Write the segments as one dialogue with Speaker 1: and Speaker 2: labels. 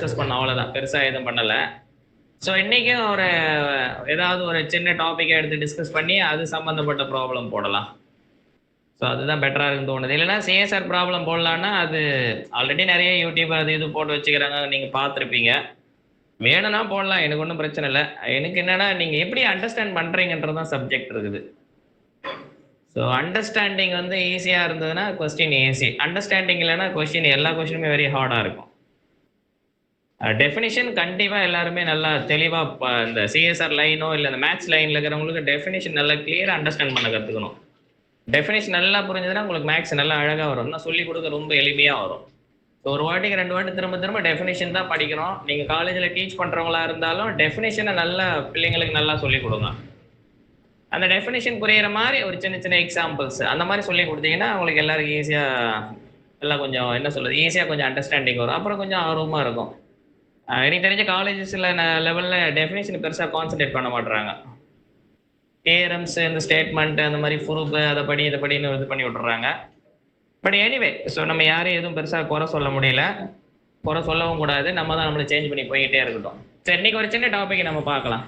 Speaker 1: Discuss பண்ணோம், அவ்வளோதான். பெருசாக எதுவும் பண்ணலை. ஸோ இன்றைக்கும் ஏதாவது ஒரு சின்ன டாப்பிக்கை எடுத்து டிஸ்கஸ் பண்ணி அது சம்மந்தப்பட்ட ப்ராப்ளம் போடலாம். ஸோ அதுதான் பெட்டராக இருக்குன்னு தோணுது. இல்லைன்னா சிஎஸ்ஆர் ப்ராப்ளம் போடலான்னா அது ஆல்ரெடி நிறைய யூடியூப் அது இது போட்டு வச்சுக்கிறாங்க, நீங்கள் பார்த்துருப்பீங்க. வேணும்னா போடலாம், எனக்கு ஒன்றும் பிரச்சனை இல்லை. எனக்கு என்னென்னா நீங்கள் எப்படி அண்டர்ஸ்டாண்ட் பண்ணுறீங்கன்றது தான் சப்ஜெக்ட் இருக்குது. ஸோ அண்டர்ஸ்டாண்டிங் ஈஸியாக இருந்ததுன்னா கொஸ்டின் ஈஸி, அண்டர்ஸ்டாண்டிங் இல்லைன்னா எல்லா கொஸ்டினுமே வெரி ஹார்டாக இருக்கும். டெஃபினிஷன் கண்டிப்பாக எல்லாருமே நல்லா தெளிவாக இந்த சிஎஸ்ஆர் லைனோ இல்லை இந்த மேத்ஸ் லைனில் இருக்கிறவங்களுக்கு டெஃபினிஷன் நல்லா கிளியராக அண்டர்ஸ்டாண்ட் பண்ண கற்றுக்கணும். டெஃபினிஷன் நல்லா புரிஞ்சதுன்னா உங்களுக்கு மேக்ஸ் நல்லா அழகாக வரும், இன்னும் சொல்லிக் கொடுக்க ரொம்ப எளிமையாக வரும். ஸோ ஒரு வாட்டிக்கு 2 வாட்டி திரும்ப திரும்ப டெஃபினிஷன் தான் படிக்கணும். நீங்கள் காலேஜில் டீச் பண்ணுறவங்களா இருந்தாலும் டெஃபினிஷனை நல்லா பிள்ளைங்களுக்கு நல்லா சொல்லிக் கொடுங்க. அந்த டெஃபினிஷன் புரியிற மாதிரி ஒரு சின்ன சின்ன எக்ஸாம்பிள்ஸ் அந்த மாதிரி சொல்லி கொடுத்தீங்கன்னா அவங்களுக்கு எல்லாருக்கும் ஈஸியாக எல்லாம் கொஞ்சம் என்ன சொல்கிறது ஈஸியாக கொஞ்சம் அண்டர்ஸ்டாண்டிங் வரும். அப்புறம் கொஞ்சம் ஆர்வமாக இருக்கும். எனக்கு தெரிஞ்ச காலேஜஸில் லெவலில் டெஃபினேஷன் பெருசாக கான்சன்ட்ரேட் பண்ண மாட்டுறாங்க. தியரம்ஸ் இந்த ஸ்டேட்மெண்ட் அந்த மாதிரி ப்ரூஃப் அதை படி இதை படின்னு இது பண்ணி விட்டுறாங்க. பட் எனிவே, ஸோ நம்ம யாரையும் எதுவும் பெருசாக குறை சொல்ல முடியல, குறை சொல்லவும் கூடாது. நம்ம தான் நம்மளை சேஞ்ச் பண்ணி போய்கிட்டே இருக்கட்டும். சரி, இன்னைக்கு ஒரு சின்ன டாபிக் நம்ம பார்க்கலாம்.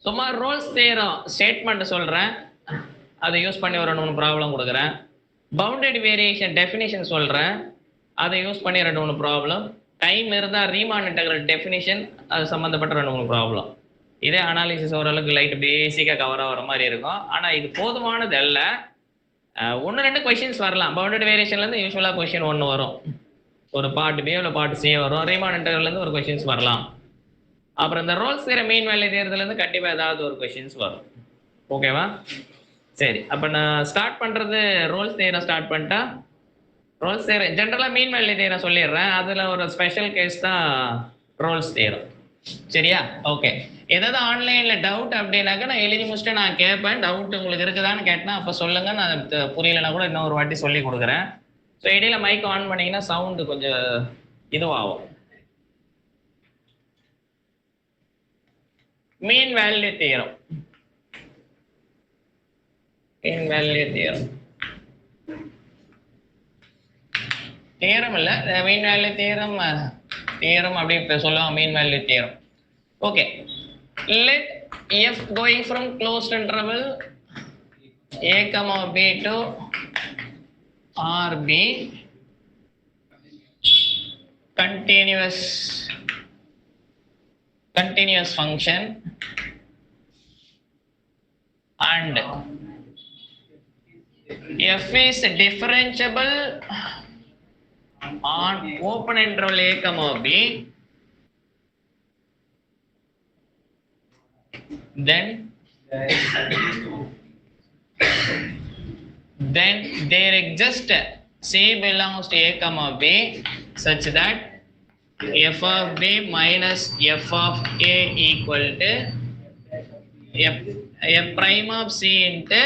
Speaker 1: சும்மா ரோல்ஸ் தேரம் ஸ்டேட்மெண்ட் சொல்கிறேன், அதை யூஸ் பண்ணி ஒரு 3 ப்ராப்ளம் கொடுக்குறேன். பவுண்டட் வேரியேஷன் டெஃபினேஷன் சொல்கிறேன், அதை யூஸ் பண்ணி 2-3 ப்ராப்ளம். டைம் இருந்தால் ரீமான் இன்டெக்ரல் டெஃபினிஷன் அது சம்மந்தப்பட்ட 2-3 ப்ராப்ளம். இதே அனாலிசிஸ் ஓரளவுக்கு லைட் பேசிக்காக கவர் ஆகிற மாதிரி இருக்கும். ஆனால் இது போதுமானது அல்ல. 1-2 கொஷின்ஸ் வரலாம். பவுண்டட் வேரியேஷன்லேருந்து யூஸ்வலாக கொஷின் 1 வரும், ஒரு பார்ட் பி இல்லை பார்ட் சி வரும். ரீமான் இன்டெக்ரல்லேருந்து ஒரு கொஷின்ஸ் வரலாம். அப்புறம் இந்த ரோல்ஸ் தேர மீன் வேல்யூ தேர்தலேருந்து கண்டிப்பாக ஏதாவது ஒரு கொஷின்ஸ் வரும். ஓகேவா? சரி, அப்போ நான் ஸ்டார்ட் பண்ணுறது ரோல்ஸ் தேரம் ஸ்டார்ட் பண்ணிட்டா. ரோல்ஸ் தேரம் ஜென்ரலாக மீன் வேல்யூ தேரம் சொல்லிடுறேன், அதில் ஒரு ஸ்பெஷல் கேஸ் தான் ரோல்ஸ் தேரம். சரியா? ஓகே. ஏதாவது ஆன்லைனில் டவுட் அப்படின்னாக்கா நான் எழுதி முடிச்சுட்டு நான் கேட்பேன். டவுட் உங்களுக்கு இருக்குதான்னு கேட்டேன்னா அப்போ சொல்லுங்கள், நான் புரியலைன்னா கூட இன்னொரு வாட்டி சொல்லி கொடுக்குறேன். ஸோ இடையில மைக் ஆன் பண்ணிங்கன்னா சவுண்டு கொஞ்சம் இதுவாகும். மீன் வேல்யூ தியரம், மீன் வேல்யூ தியரம் தியரம் இல்லை, மீன் வேல்யூ தியரம் தியரம் அப்படி இப்போ சொல்லுவாங்க. மீன் value theorem. Okay, let f going from closed interval a comma b to rb continuous function and f is differentiable on open interval a comma b, then there exists c belongs to a comma b such that f of b minus f of a equal to f prime of c into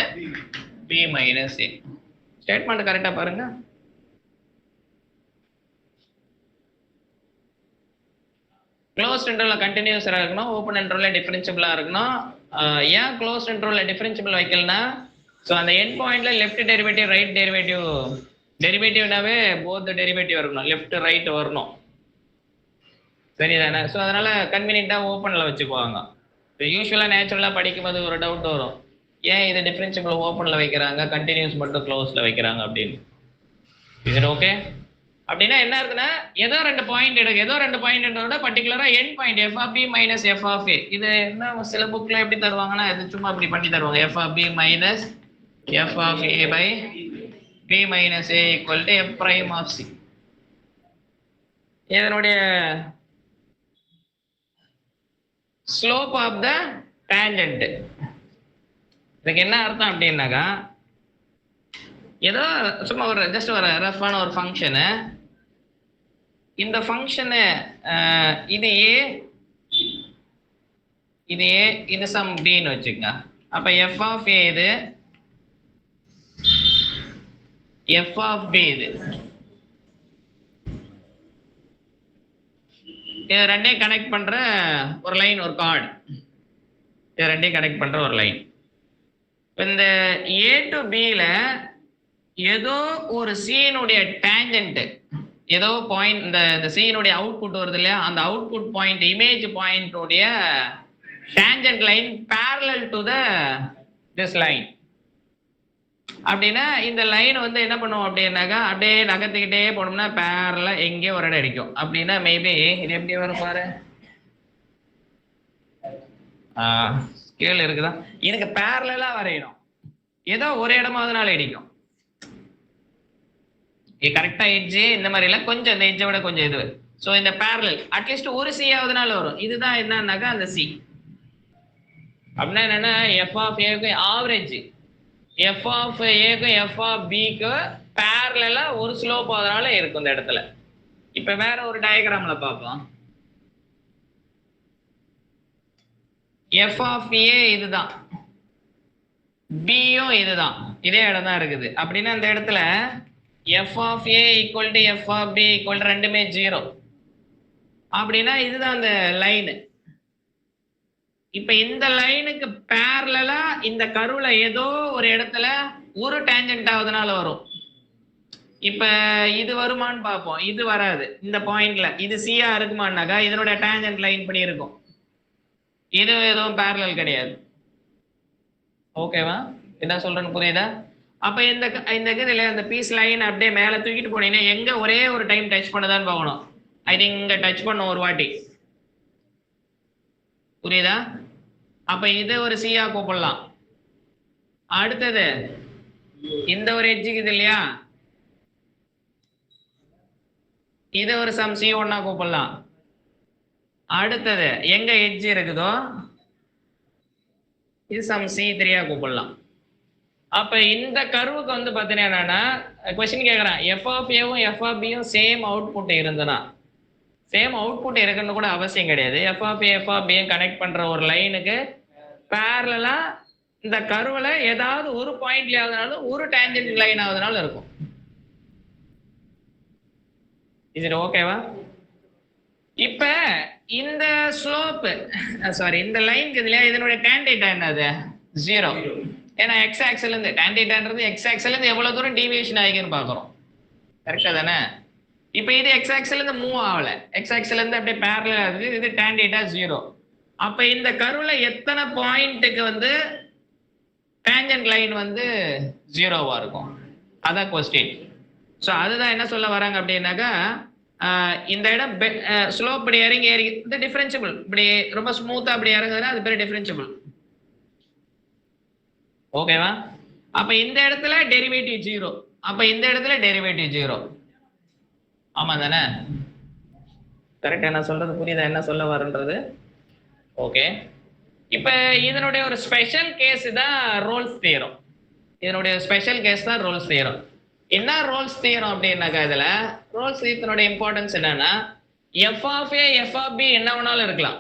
Speaker 1: b minus a. Statement கரெக்டாக பாருங்க. Close இன்டர்வலில் கண்டினியூஸாக இருக்கணும், open இன்டர்வலில் டிஃபரன்ஷியபிளாக இருக்கணும். ஏன் close இன்டர்வலில் differentiable வைக்கலனா, so அந்த எண்ட் பாயிண்ட்ல லெஃப்ட் டெரிவேட்டிவ் ரைட் டெரிவேட்டிவ், டெரிவேட்டிவ்னாவே போத் டெரிவேட்டிவ் இருக்கணும், லெஃப்ட் ரைட் வரணும். சரிதானே? ஸோ அதனால கன்வீனியன்ட்டாக ஓப்பனில் வச்சுக்குவாங்க. இப்போ யூஸ்வலாக நேச்சுரலாக படிக்கும்போது ஒரு டவுட் வரும், ஏன் இது டிஃபரன்ஷியபிள் ஓப்பனில் வைக்கிறாங்க, கண்டினியூஸ் மட்டும் க்ளோஸில் வைக்கிறாங்க அப்படின்னு. Is it okay? அப்படின்னா என்ன இருக்குன்னா, ஏதோ 2 பாயிண்ட் எடுக்க, ஏதோ 2 பாயிண்ட் எடுத்தோட பர்டிகுலரா end point f of b minus f of a. இது என்ன சில புக்ல எப்படி தருவாங்கன்னா, இது சும்மா அப்படி பண்ணி தருவாங்க. f of b minus f of a by b minus a equal to f prime of c. இதனுடைய ஸ்லோப் ஆஃப் த டேஞ்சன்ட். இதுக்கு என்ன அர்த்தம் அப்படின்னாக்கா, ஏதோ சும்மா ஒரு ஜஸ்ட் ஒரு ரஃபான ஒரு ஃபங்க்ஷனு, இந்த ஃபங்க்ஷனு இது ஏ, இது ஏ, இது சம் பின்னு வச்சுக்கோங்க. அப்ப எஃப் ஆஃப் ஏ இது, எஃப் ஆஃப் பி இது, இது ரெண்டையும் கனெக்ட் பண்ற ஒரு லைன், ஒரு கார்டு. இது ரெண்டையும் கனெக்ட் பண்ற ஒரு லைன். இந்த ஏ டு பில ஏதோ ஒரு சீனுடைய டேஞ்சன்ட், ஏதோ பாயிண்ட் இந்த சீனுடைய அவுட்புட் வருது இல்லையா, அந்த அவுட்புட் பாயிண்ட் இமேஜ் பாயிண்டோடைய tangent line parallel to this line. அப்படின்னா இந்த லைன் வந்து என்ன பண்ணுவோம் அப்படின்னாக்கா அப்படியே நகர்த்திக்கிட்டே போனோம்னா பேரலா எங்கேயோ ஒரு இடம் அடிக்கும். அப்படின்னா மேபி இது எப்படி வரும் பாரு, ஸ்கேல் இருக்குதா, இதுக்கு பேரலா வரையணும், ஏதோ ஒரு இடமாவதுனால அடிக்கும். கரெக்டா எட்ஜ் இந்த மாதிரி எல்லாம் கொஞ்சம் இந்த எட்ஜை விட கொஞ்சம் இது. ஸோ இந்த பேரலல் அட்லீஸ்ட் ஒரு சி ஆகுதுனால வரும். இதுதான் என்னன்னாக்கா அந்த சி அப்படின்னா என்னன்னா எஃப் ஆஃப் ஏக்கு ஆவரேஜ், எஃப் ஆஃப் ஏக்கும் எஃப் ஆஃப் பிக்கு பேரலா ஒரு ஸ்லோப் ஆகுதுனால இருக்கும் இந்த இடத்துல. இப்ப வேற ஒரு டயக்ராம்ல பார்ப்போம். எஃப் ஆஃப் ஏ இதுதான், பியும் இதுதான், இதே இடம் தான் இருக்குது. அப்படின்னா இந்த இடத்துல f of a equal to f of b equal to ரெண்டுமே 0. அப்படின்னா இதுதான் அந்த லைன். இப்ப இந்த லைனுக்கு பேரலா இந்த கருவுல ஏதோ ஒரு இடத்துல ஒரு டேஞ்சன்ட் ஆகுதுனால வரும். இப்ப இது வருமானு பார்ப்போம். இது வராது இந்த பாயிண்ட்ல. இது சியா இருக்குமானாக்கா இதனுடைய டேஞ்சன்ட் லைன் பண்ணி இருக்கும். இது எதுவும் பேரலல் கிடையாது. ஓகேவா, என்ன சொல்றேன்னு புரியுதா? அப்ப இந்த இதுல அந்த பீஸ் லைன் அப்படியே மேல தூக்கிட்டு போனீங்கன்னா எங்க ஒரே ஒரு டைம் டச் பண்ணதான் பார்க்கணும். ஐ திங்க் இங்க டச் பண்ணும் ஒரு வாட்டி, புரியுதா? அப்ப இது ஒரு சியா கூப்பிடலாம். அடுத்தது இந்த ஒரு எட்ஜுக்கு இது இல்லையா, இது ஒரு சம் சி ஒன்னா கூப்பிடலாம். அடுத்தது எங்க எட்ஜ் இருக்குதோ இது சம் சி த்ரீயா கூப்பிடலாம். அப்ப இந்த கர்வுக்கு வந்து பாத்தீங்கன்னா क्वेश्चन கேக்குறான், எஃப் ஆஃப் ஏவும் எஃப் ஆஃப் பியும் சேம் அவுட்புட் இருந்தனா, சேம் அவுட்புட் இருக்குன்னு கூட அவசியம் கிடையாது. F of A F of பியும் கனெக்ட் பண்ற ஒரு லைனுக்கு பேரலா இந்த கர்வுல ஏதாவது ஒரு பாயிண்ட்ல ஆகுதுனாலும் ஒரு டான்ஜென்ட் லைன் ஆகுதுனாலும் இருக்கும். இது ஓகேவா? இப்ப இந்த ஸ்லோப் சாரி இந்த லைன் இதுல இதனுடைய tan θ என்னது 0. ஏன்னா எக்ஸ் ஆக்சிஸ்ல இருந்து tan θன்றது எக்ஸ் ஆக்சிஸ்ல இருந்து எவ்வளவு தூரம் டீவியேஷன் ஆகிக்குன்னு பாக்குறோம். கரெக்ட்டா தானே? இப்போ இது எக்ஸ் ஆக்சிஸ்ல இருந்து மூவ் ஆகல, எக்ஸ் ஆக்சிஸ்ல இருந்து அப்படியே parallel ஆகுது. இது tan θ 0. அப்ப இந்த கர்வ்ல எத்தனை பாயிண்ட்க்கு வந்து டான்ஜென்ட் லைன் வந்து 0வா இருக்கும்? அதான் क्वेश्चन. சோ அதுதான் என்ன சொல்ல வராங்க அப்படின்னாக்கா இந்த இடம் ஸ்லோப் இப்படி இறங்கி இது டிஃபரன்ஷியபிள், இப்படி ரொம்ப ஸ்மூத்தா அப்படி இறங்குதுன்னா அது பேர் டிஃபரன்ஷியபிள். ஓகேவா? அப்ப இந்த இடத்துல டெரிவேட்டிவ் 0, அப்ப இந்த இடத்துல டெரிவேட்டிவ் 0. ஆமா தானே? கரெக்டா நான் சொல்றது புரியுதா என்ன சொல்ல வரன்றது? ஓகே. இப்ப இதனுடைய ஒரு ஸ்பெஷல் கேஸ் தான் ரோல்ஸ் தியரம். இதனுடைய ஸ்பெஷல் கேஸ் தான் ரோல்ஸ் தியரம். என்ன ரோல்ஸ் தியரம் அப்படின்னாக்கா இதுல ரோல்ஸ் தியரத்தினுடைய இம்பார்ட்டன்ஸ் என்னன்னா F of A F of B என்ன வேணாலும் இருக்கலாம்.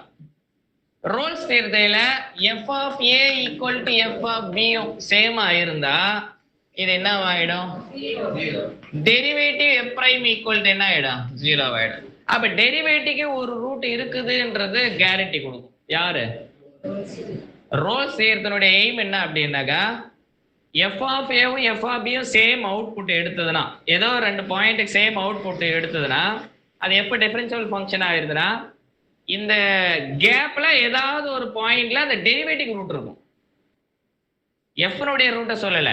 Speaker 1: ரோல்ஸ் தியரத்துல F of A equal to F of பியும் சேமா இருந்தா இது என்ன ஆயிடும்? Derivative F prime equal to என்ன ஆயிடும்? 0 ஆயிடும். அப்ப டெரிவேட்டிவ்க்கு ஒரு ரூட் இருக்குதுன்றது கேரண்டி கொடுக்கும். யாரு? ரோல்ஸ் தியரத்தினுடைய எய்ம் என்ன அப்படின்னாக்கா எஃப் ஆஃப் ஏவும் எஃப் ஆஃப் பியும் சேம் அவுட்புட் எடுத்ததுன்னா, ஏதோ ரெண்டு பாயிண்ட்டுக்கு சேம் அவுட்புட் எடுத்ததுன்னா அது எப்போ டிஃபரன்ஷியல் ஃபங்க்ஷன் ஆயிருதுன்னா இந்த கேப்ல ஏதாவது ஒரு பாயிண்ட்ல அந்த டெரிவேட்டிவ் ரூட் இருக்கும். எஃப்னுடைய ரூட்டை சொல்லல,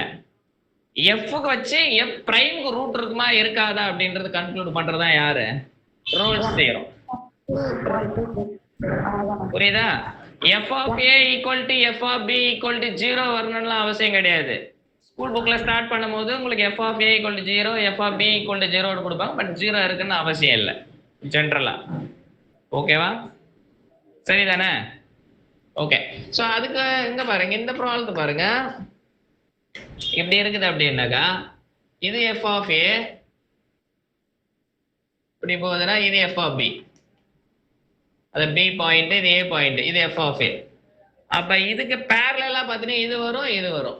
Speaker 1: எஃப்க்கு வச்சு எஃப் பிரைம்க்கு ரூட் இருக்குமா இருக்காதா அப்படின்றது கன்க்ளூட் பண்றதா யாரு? Rolle's theorem. புரியுதா? F of A equal to F of B equal to 0 வரணும்லாம் அவசியம் கிடையாது. ஸ்கூல் புக்ல ஸ்டார்ட் பண்ணும்போது உங்களுக்கு F of A equal to 0 F of B equal to 0 கொடுப்பாங்க. பட் 0 இருக்குன்னு அவசியம் இல்லை ஜென்ரலா. ஓகேவா? சரிதானே? ஓகே. சோ அதுக்கு இங்க பாருங்க, இந்த ப்ராப்ளத்தை பாருங்க எப்படி இருக்குது அப்படின்னாக்கா இது எஃப் ஆஃப் ஏ இப்படி போகுதுன்னா இது எஃப் ஆஃப் பி, அது பி பாயிண்ட், இது ஏ பாயிண்ட், இது எஃப் ஆஃப் ஏ. அப்ப இதுக்கு பேரலலா பாத்தீங்கன்னா இது வரும் இது வரும்.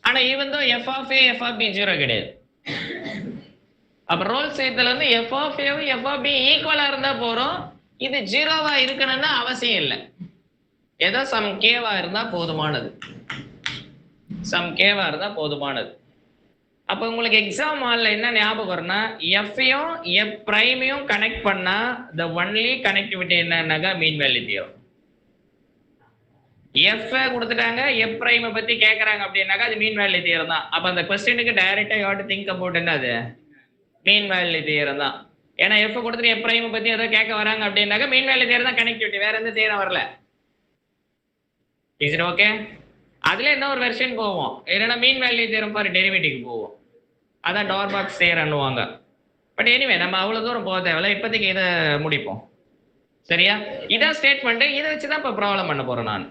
Speaker 1: ஆனா even though F of A F of B 0 கிடையாது. அப்ப ரோல்ஸ் தியரத்துல வந்து எஃப் ஆஃப் ஏவும் எஃப் ஆஃப் பி ஈக்குவலா இருந்தா போறோம். இது 0வா இருக்கணும்னு அவசியம் இல்லை. ஏதோ சம் கேவா இருந்தா போதுமானது, சம் கேவா இருந்தா போதுமானது. அப்ப உங்களுக்கு எக்ஸாம் ஹால்ல என்ன ஞாபகம் வரும்னா எஃப்ஐயும் எஃப் பிரைமையும் கனெக்ட் பண்ணா the only connectivity என்னன்னாக்கா மீன் வேல்யூ தியரம். எஃப் கொடுத்துட்டாங்க எஃப் பிரைமை பத்தி கேட்கறாங்க அப்படின்னாக்கா அது மீன் வேல்யூ தியரம் தான். அப்ப அந்த கொஸ்டினுக்கு டைரக்டா you have to think about என்னது மீன் வேல்யூ தியரம் தான். ஏன்னா எஃப் கொடுத்துட்டு எஃப் பிரைமை பத்தி ஏதோ கேட்க வராங்க அப்படின்னாக்கா மீன் வேல்யூ தியரம் தான் கனெக்டிவிட்டி, வேற எந்த தியரம் வரல. Is it okay? அதுல என்ன ஒரு வெர்ஷன் போவோம், என்னன்னா மீன் வேல்யூ தியரம் ஃபார் டெரிவேட்டிவ் போவோம், அதான் டார்பாக்ஸ் தியரம்னுவாங்க. பட் எனிவே நம்ம அவ்வளவு தூரம் போக தேவையில்ல, இப்போதைக்கு இதை முடிப்போம். சரியா? இதான் ஸ்டேட்மெண்ட், இதை வச்சு தான் இப்போ ப்ராப்ளம் பண்ண போறேன் நான்.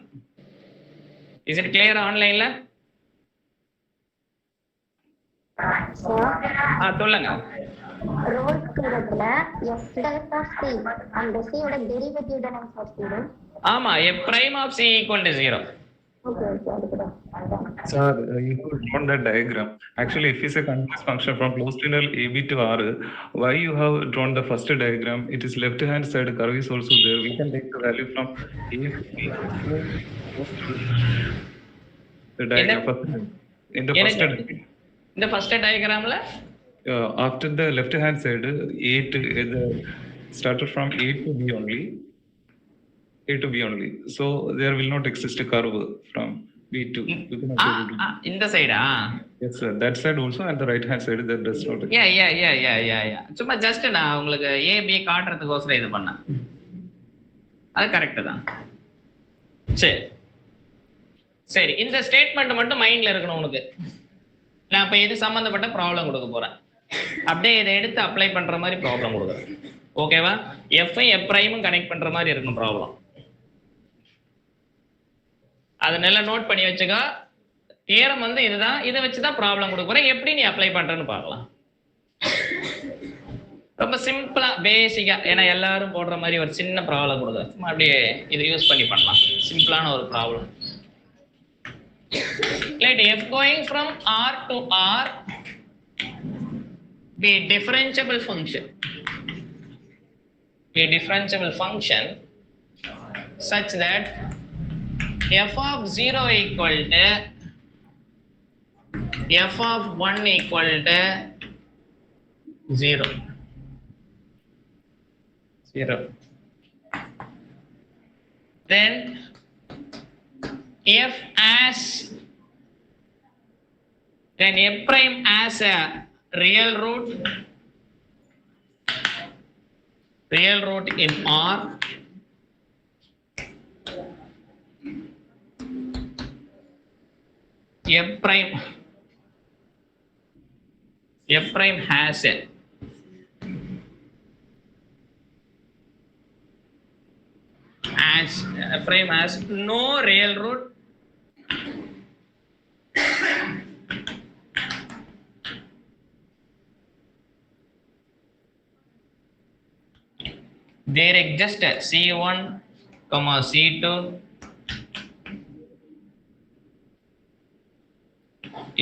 Speaker 1: இஸ் இட் கிளியர் ஆன்லைன்ல? சொல்லுங்க.
Speaker 2: ரோல்ஸ் தியரத்துல f delta of c and c ஓட டெரிவேட்டிவ் தான் நம்ம சொல்றோம்.
Speaker 1: ஆமா, f prime of c equal to 0.
Speaker 2: Okay, அதுக்குதான்.
Speaker 3: Sir, you could draw that diagram. Actually, if it's a continuous function from closed interval ab to r, why you have drawn the first diagram? It is left hand side curve is also there. We can take the value from a to b. The diagram in the first diagram.
Speaker 1: In the first diagram la
Speaker 3: after the left hand side a to the started from a to b only. A to b only. So there will not exist a curve from b to.
Speaker 1: In the side
Speaker 3: Yes sir. That side also and the right hand side that does not exist.
Speaker 1: Yeah. சும்மா just நான் உங்களுக்கு a b காட்றதுக்கோசரம் இது பண்ணேன். அது correct தான். சரி இந்த statement மட்டும் மைண்ட்ல இருக்கணும் உனக்கு. நான் இப்ப இது சம்பந்தப்பட்ட ப்ராப்ளம் கொடுக்க போறேன், அப்படியே இதை எடுத்து அப்ளை பண்ற மாதிரி ப்ராப்ளம் கொடுக்குறேன். ஓகேவா? எஃப் எஃப் பிரைமும் கனெக்ட் பண்ற மாதிரி இருக்கும் ப்ராப்ளம். அதை நல்லா நோட் பண்ணி வச்சுக்கோ. தியரம் வந்து இதுதான், இதை வச்சுதான் ப்ராப்ளம் கொடுக்க போறேன். எப்படி நீ அப்ளை பண்றன்னு பார்க்கலாம். ரொம்ப சிம்பிளா பேசிக்கா, ஏன்னா எல்லாரும் போடுற மாதிரி ஒரு சின்ன ப்ராப்ளம் கொடுக்குறேன். சும்மா அப்படியே இதை யூஸ் பண்ணி பண்ணலாம். சிம்பிளான ஒரு problem. Let f going from r to r be a differentiable function. Be a differentiable function such that f of 0 equal to f of 1 equal to 0. Then f prime as a real root in R, f prime has a prime has no real root there exists C1, C2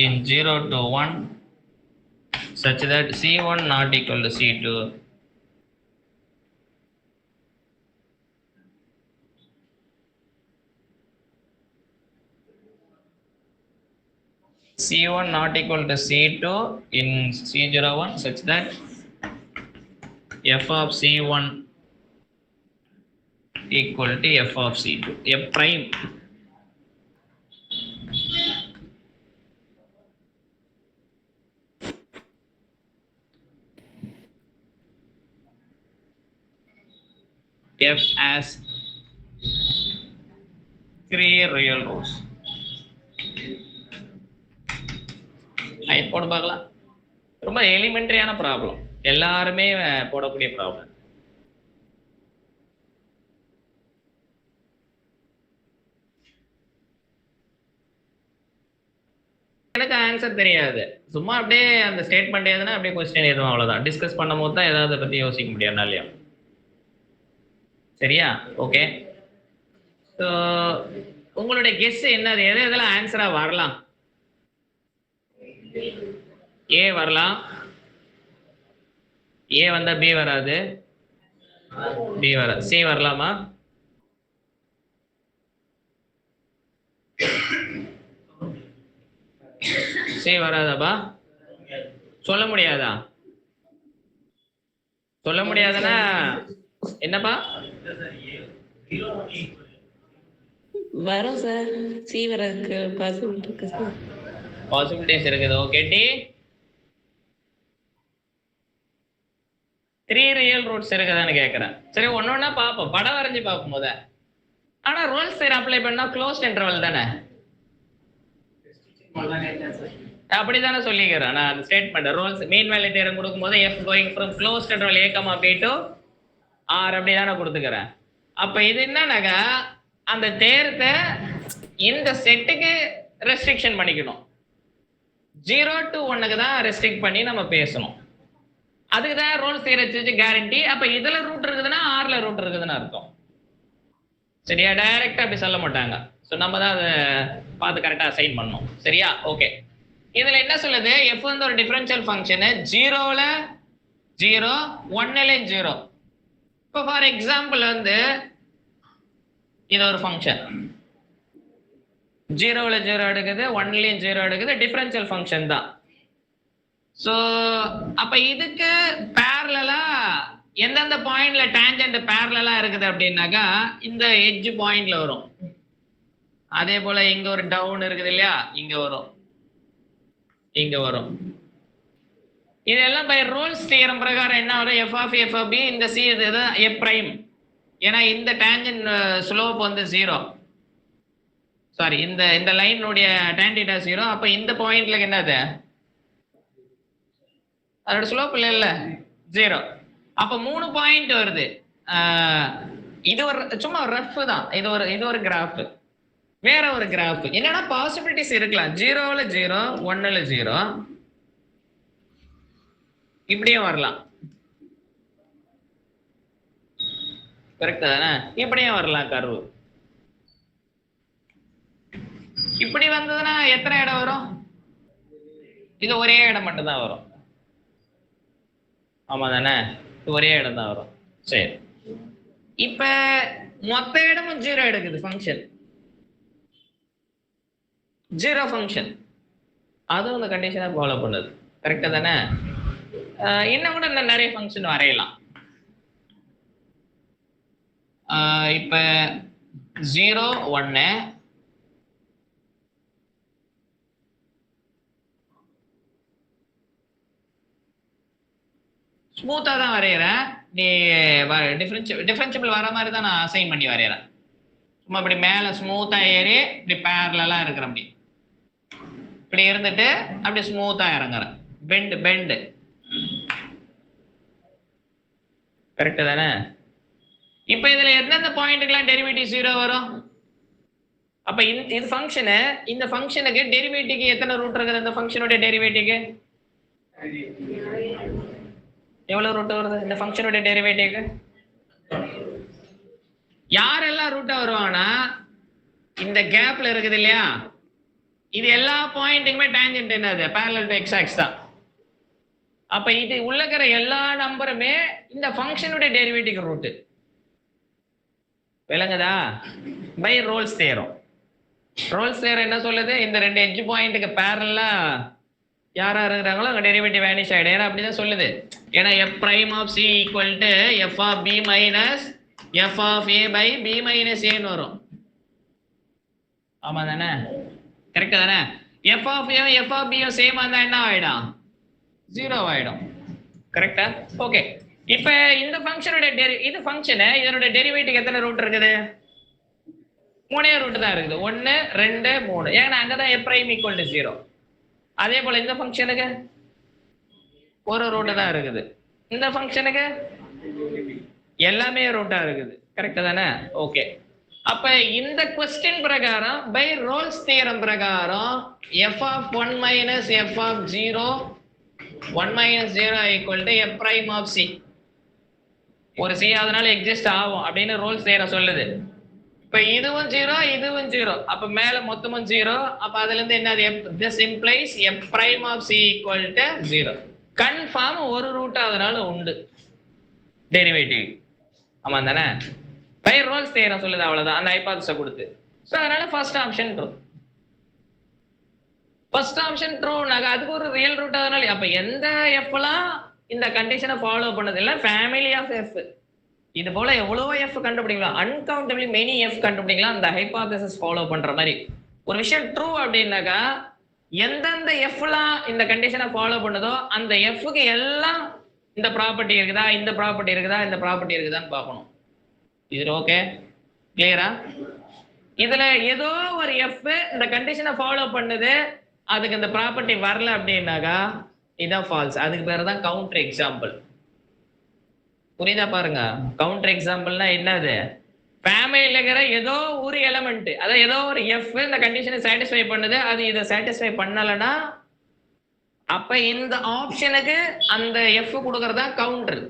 Speaker 1: in 0 to 1 such that C1 not equal to C2. C1 not equal to C2 in C01 such that f of C1 equal to f of C2. F prime f as 3 real roots. போட பார்க்கலாம். ரொம்ப எலிமெண்டரியான problem, எல்லாருமே போடக்கூடிய problem. எனக்கு answer தெரியாது, சும்மா அப்படியே அந்த ஸ்டேட்மெண்ட் எதுனா அப்படியே கொஸ்டின் எதுவும், அவ்வளவுதான். டிஸ்கஸ் பண்ணும் போது தான் ஏதாவது பத்தி யோசிக்க முடியும் இல்லையா? சரியா? ஓகே. ஸோ உங்களுடைய கெஸ் என்னது, எதெல்லாம் ஆன்சரா வரலாம்? ஏ வரலாம், ஏ வந்தா பி வராது, பி வராது, சி வரலாமா? சி வராதாப்பா? சொல்ல முடியாதா? சொல்ல முடியாதுன்னா என்னப்பா?
Speaker 4: வரும் சார். சி வரதுக்கு பாசிபிலிட்டி இருக்கு சார்.
Speaker 1: பாசிபிலிட்டிஸ் இருக்குது. ஓகே டி 3 ரியல் ரூட்ஸ் இருக்குதான்னு கேட்குறேன். சரி ஒன்னொன்னா பார்ப்போம், படம் வரைஞ்சி பார்ப்போம் முத. ஆனா ரோல்ஸ் தேர் அப்ளை பண்ணா க்ளோஸ்ட் இன்டர்வல் தானே, அப்படிதானே சொல்லிக்கிறேன் நான். அந்த statement Rolle's mean value theorem கொடுக்கும்போது f going from closed interval a, b to r அப்படி தானே கொடுத்துக்கிறேன். அப்ப இது என்னன்னாக்கா அந்த தேரத்தை இந்த செட்டுக்கு ரெஸ்ட்ரிக்ஷன் பண்ணிக்கணும். 0 to 1க்கு தான் ரெஸ்ட்ரிக்ட் பண்ணி நம்ம பேசணும். அதுக்கு தான் ரோல்ஸ் தேரத்தை வச்சு கேரண்டி. அப்ப இதுல ரூட் இருக்குதுன்னா ஆர்ல ரூட் இருக்குதுன்னு அர்த்தம். சரியா? டைரக்டா அப்படி சொல்ல மாட்டாங்க. ஸோ நம்ம தான் அதை பார்த்து கரெக்டாக அசைன் பண்ணணும். சரியா? ஓகே. இதுல என்ன சொல்லுது? எஃப் வந்து ஒரு டிஃபரன்ஷியல் ஃபங்க்ஷனு, 0ல 0 1ல 0. இப்போ ஃபார் எக்ஸாம்பிள் வந்து இது ஒரு ஃபங்க்ஷன் 0ல 0 எடுக்குது, 1லயும் 0 எடுக்குது, டிஃபரன்ஷியல் ஃபங்க்ஷன் தான். ஸோ அப்ப இதுக்கு பேரலா எந்தெந்த பாயிண்ட்ல டான்ஜென்ட் பேரலா இருக்குது அப்படின்னாக்கா இந்த எட்ஜ் பாயிண்ட்ல வரும். அதே போல இங்க ஒரு டவுன் இருக்குது இல்லையா, இங்க வரும், இங்க வரும். இதெல்லாம் பை ரோல்ஸ் தியரம் பிரகாரம் என்ன வரும்? எஃப் ஆஃப் பி இந்த சி இது எ பிரைம். ஏன்னா இந்த டான்ஜென்ட் ஸ்லோப் வந்து 0, சாரி இந்த லைனுடைய tan θ 0. அப்ப இந்த பாயிண்ட்ல என்னது? அதோட ஸ்லோப் இல்ல 0. அப்ப 3 பாயிண்ட் வருது. இது ஒரு சும்மா ரஃப் தான். இது ஒரு கிராஃப், வேற ஒரு கிராஃப். என்னன்னா பாசிபிலிட்டிஸ் இருக்கலாம். 0ல 0 1ல 0 இப்படியும் வரலாம். கரெக்ட் தானே? இப்படியும் வரலாம் கர்வு. இப்படி வந்ததுன்னா எத்தனை இடம் வரும்? இது ஒரே இடம் மட்டும் தான் வரும். ஆமா தானே? ஒரே இடம் தான் வரும். சரி, இப்ப மொத்த இடமும் 0 எடுக்குது ஃபங்க்ஷன், 0 ஃபங்க்ஷன். அதுவும் இந்த கண்டிஷனை ஃபாலோ பண்ணுது. கரெக்டா தானே? இன்னும் கூட நிறைய ஃபங்க்ஷன் வரையலாம். இப்ப 0 1 ஸ்மூத்தா தான் வரைகிறேன். நீ டிஃபரன்ஷியபிள் வர மாதிரி தான் நான் அசைன் பண்ணி வரைகிறேன். சும்மா இப்படி மேலே ஸ்மூத்தா ஏறி இப்படி பேரலா இருக்கிற அப்படி இப்படி இருந்துட்டு அப்படி ஸ்மூத்தா இறங்குறேன். பெண்டு கரெக்ட் தானே? இப்போ இதுல எந்தெந்த பாயிண்ட்டுக்கெல்லாம் டெரிவேட்டிவ் 0 வரும்? அப்ப இது ஃபங்க்ஷனு, இந்த ஃபங்க்ஷனுக்கு டெரிவேட்டிவ்க்கு எத்தனை ரூட் இருக்குது? இந்த ஃபங்க்ஷனோட டெரிவேட்டிவ்க்கு எவ்வளவு ரூட் வருது? இந்த ஃபங்க்ஷனோட டெரிவேட்டிவ்க்கு யாரெல்லாம் ரூட்டா வருவாங்கன்னா இந்த கேப்ல இருக்குது இல்லையா, இது எல்லா பாயிண்ட்டுக்குமே டான்ஜென்ட் என்னது? parallel to x axis தான். அப்ப இது உள்ள இருக்கிற எல்லா நம்பருமே இந்த ஃபங்க்ஷனோட டெரிவேட்டிவ் ரூட். விளங்குதா? By Rolle's theorem. Rolle's theorem என்ன சொல்லுது? இந்த ரெண்டு எட்ஜ் பாயிண்ட்டுக்கு பேரலா யாரா இருக்கிறாங்களோ அங்க டெரிவேட்டிவ் வேனிஷ் ஆயிடும். ஏன்னா அப்படிதான் சொல்லுது. ஏன்னா f prime of c equal to f of b minus f of a by b minus a ன்னு வரும். ஆமா தானே? கரெக்டா தானே? f of a f of b same இருந்தா என்ன ஆயிடும்? 0 ஆயிடும். கரெக்டா? ஓகே. இப்ப இந்த ஃபங்க்ஷனோட இது ஃபங்க்ஷன், இதனோட டெரிவேட்டிவ் எத்தனை ரூட் இருக்குது? 3 ரூட் தான் இருக்குது. 1 2 3. ஏன்னா அங்கதான் f prime equal to 0. அதே போல இந்த ஃபங்க்ஷனுக்கு ஒரு ரூட் தான் இருக்குது. இந்த ஃபங்க்ஷனுக்கு எல்லாமே ரூட்டா இருக்குது. கரெக்டா தானே? ஓகே. அப்ப இந்த क्वेश्चन பிரகாரம் பை ரோல்ஸ் தியரம் பிரகாரம் f of 1 minus f of 0 1 minus 0 equal to f prime of c. ஒரு c அதனால எக்ஸிஸ்ட் ஆகும் அப்படின்னு ரோல்ஸ் தியரம் சொல்லுது. இப்ப இதுவும் 0 இதுவும் 0, அப்ப மேல மொத்தமும் 0. அப்ப அதுல இருந்து என்னது? this implies f prime of c equal to 0. Confirm ஒரு ரூட் அதனால உண்டு டெரிவேட்டிவ். ஆமா தானே? பை ரோல்ஸ் தியரம் சொல்லுது. அவ்வளவுதான், அந்த ஹைபோதீஸை கொடுத்து. சோ அதனால first option true. First option true. அதுக்கு ஒரு ரியல் ரூட் அதனால அப்ப எந்த எஃப்லாம் இந்த கண்டிஷனை ஃபாலோ பண்ணது இல்ல ஃபேமிலி ஆஃப் எஃப். இது போல எவ்வளவோ எஃப் கண்டுபிடிக்கலாம், அன்கவுண்டபிளி மெனி எஃப் கண்டுபிடிக்கலாம் அந்த ஹைபோதசிஸ் ஃபாலோ பண்ற மாதிரி. ஒரு விஷயம் ட்ரூ அப்படின்னாக்கா எந்தெந்த எஃப்லாம் இந்த கண்டிஷனை ஃபாலோ பண்ணுதோ அந்த எஃப்க்கு எல்லாம் இந்த ப்ராப்பர்ட்டி இருக்குதா, இந்த ப்ராப்பர்ட்டி இருக்குதா, இந்த ப்ராப்பர்ட்டி இருக்குதான்னு பார்க்கணும். இது ஓகே கிளியரா? இதுல ஏதோ ஒரு எஃப் இந்த கண்டிஷனை ஃபாலோ பண்ணுது, அதுக்கு இந்த ப்ராப்பர்ட்டி வரல அப்படின்னாக்கா இதான் ஃபால்ஸ். அதுக்கு பேர் தான் கவுண்டர் எக்ஸாம்பிள். புரியுதா பாருங்க? கவுண்டர் எக்ஸாம்பிள்னா என்னது? ஃபேமிலியில இருக்கிற ஏதோ ஒரு எலிமெண்ட், அதாவது ஏதோ ஒரு எஃப் இந்த கண்டிஷனை சாட்டிஸ்ஃபை பண்ணுது, அது இதை சாட்டிஸ்ஃபை பண்ணலன்னா அப்ப இந்த ஆப்ஷனுக்கு அந்த எஃப் கொடுக்கறதா கவுண்டர்.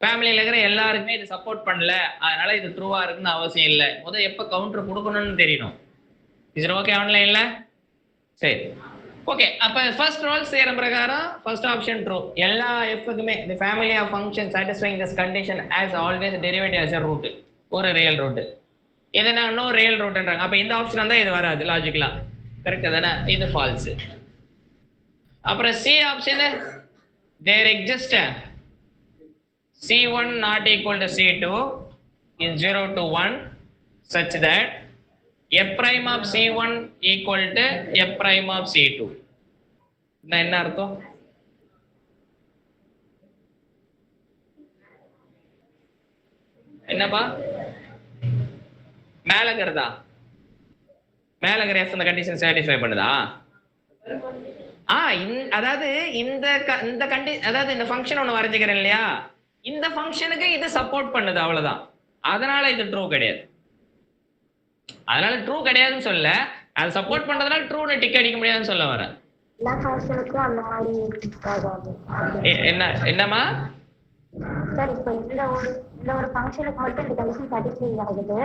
Speaker 1: ஃபேமிலியில இருக்கிற எல்லாருக்குமே இது சப்போர்ட் பண்ணல, அதனால இது ட்ரூவா இருக்குன்னு அவசியம் இல்லை. முதல் எப்ப கவுண்டர் கொடுக்கணும்னு தெரியணும். இது ஓகே ஆன்லைன்ல? சரி ஓகே. அப்ப ஃபர்ஸ்ட் ரோல்ஸ் தியரம் பிரகாரம் ஃபர்ஸ்ட் ஆப்ஷன் ட்ரூ. எல்லா எஃப்க்குமே the family of functions satisfying this condition as always derivative as a root, ஒரு ரியல் ரூட். எதுனா நோ ரியல் ரூட்ன்றாங்க. அப்ப இந்த ஆப்ஷன் வந்தா இது வராது லாஜிக்கலா. கரெக்ட் தானே? இது ஃபால்ஸ். அப்புறம் C option there exists C1 not equal to C2 is 0 to 1 such that f prime of C1 equal to f prime of C2. என்ன அர்த்தம்? என்னப்பா மேலகிறதா? மேலகிற f இந்த கண்டிஷன் சாட்டிஸ்ஃபை பண்ணுதா? அதாவது இந்த அதாவது இந்த ஃபங்க்ஷன் ஒன்று வரைஞ்சுக்கிறேன் இல்லையா, இந்த ஃபங்க்ஷனுக்கு இது சப்போர்ட் பண்ணுது, அவ்வளவுதான். அதனால இது ட்ரூ கிடையாது. அதனால ட்ரூ கிடையாதுன்னு சொல்ல, அது சப்போர்ட் பண்றதுனால ட்ரூன்னு டிக் அடிக்க முடியாதுன்னு சொல்ல வரேன்.
Speaker 2: எல்லா ஃபங்க்ஷனுக்கும் அந்த மாதிரி
Speaker 1: என்னமா
Speaker 2: சார்? இப்போ இந்த ஒரு ஃபங்க்ஷனுக்கு மட்டும் இந்த கண்டிஷன் சாட்டிஸ்ஃபை ஆகுது,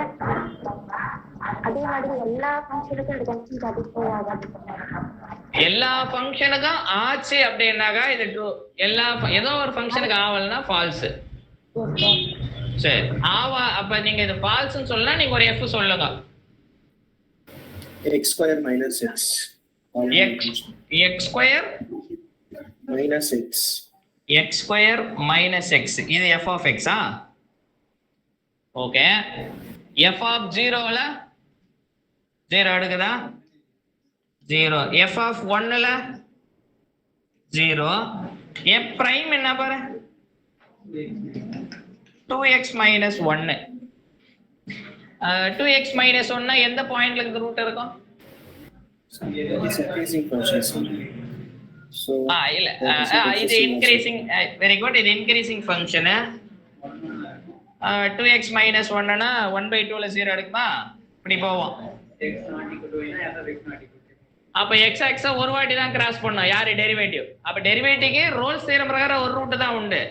Speaker 2: அதே மாதிரி எல்லா ஃபங்க்ஷனுக்கும் இந்த கண்டிஷன் சாட்டிஸ்ஃபை ஆகாது.
Speaker 1: எல்லா ஃபங்க்ஷனுக்கும் ஆச்சு அப்படின்னாக்கா இது ட்ரூ. ஏதோ ஒரு ஃபங்க்ஷனுக்கு ஆவல்னா ஃபால்ஸ். சரி ஆவா, அப்ப நீங்க இது ஃபால்ஸ்னு சொல்லலாம். நீங்க ஒரு எஃப் சொல்லுங்க.
Speaker 5: x square minus x.
Speaker 1: x square
Speaker 5: minus x.
Speaker 1: x square minus x. இது f of x ஆ? ஓகே. f of 0ல 0 எடுக்குதா? 0. f of 1ல 0. f prime என்ன பாரு? 2x minus 1. 2x minus 1 எந்த பாயிண்ட்ல இந்த ரூட் இருக்கும்?
Speaker 5: It's increasing function. So
Speaker 1: இல்ல இது இன்கிரீசிங். Very good. இது இன்கிரீசிங் ஃபங்க்ஷன். 2x minus 1 னா 1/2ல 0 எடுக்குமா? இப்படி போவோம். அப்ப x ஆக்ஸ ஒரு வாட்டி தான் கிராஸ் பண்ணோம். யாரு? டெரிவேட்டிவ். அப்ப டெரிவேட்டிவ்க்கு ரோல்ஸ் தியரம் பிரகாரம் ஒரு ரூட் தான் உண்டு.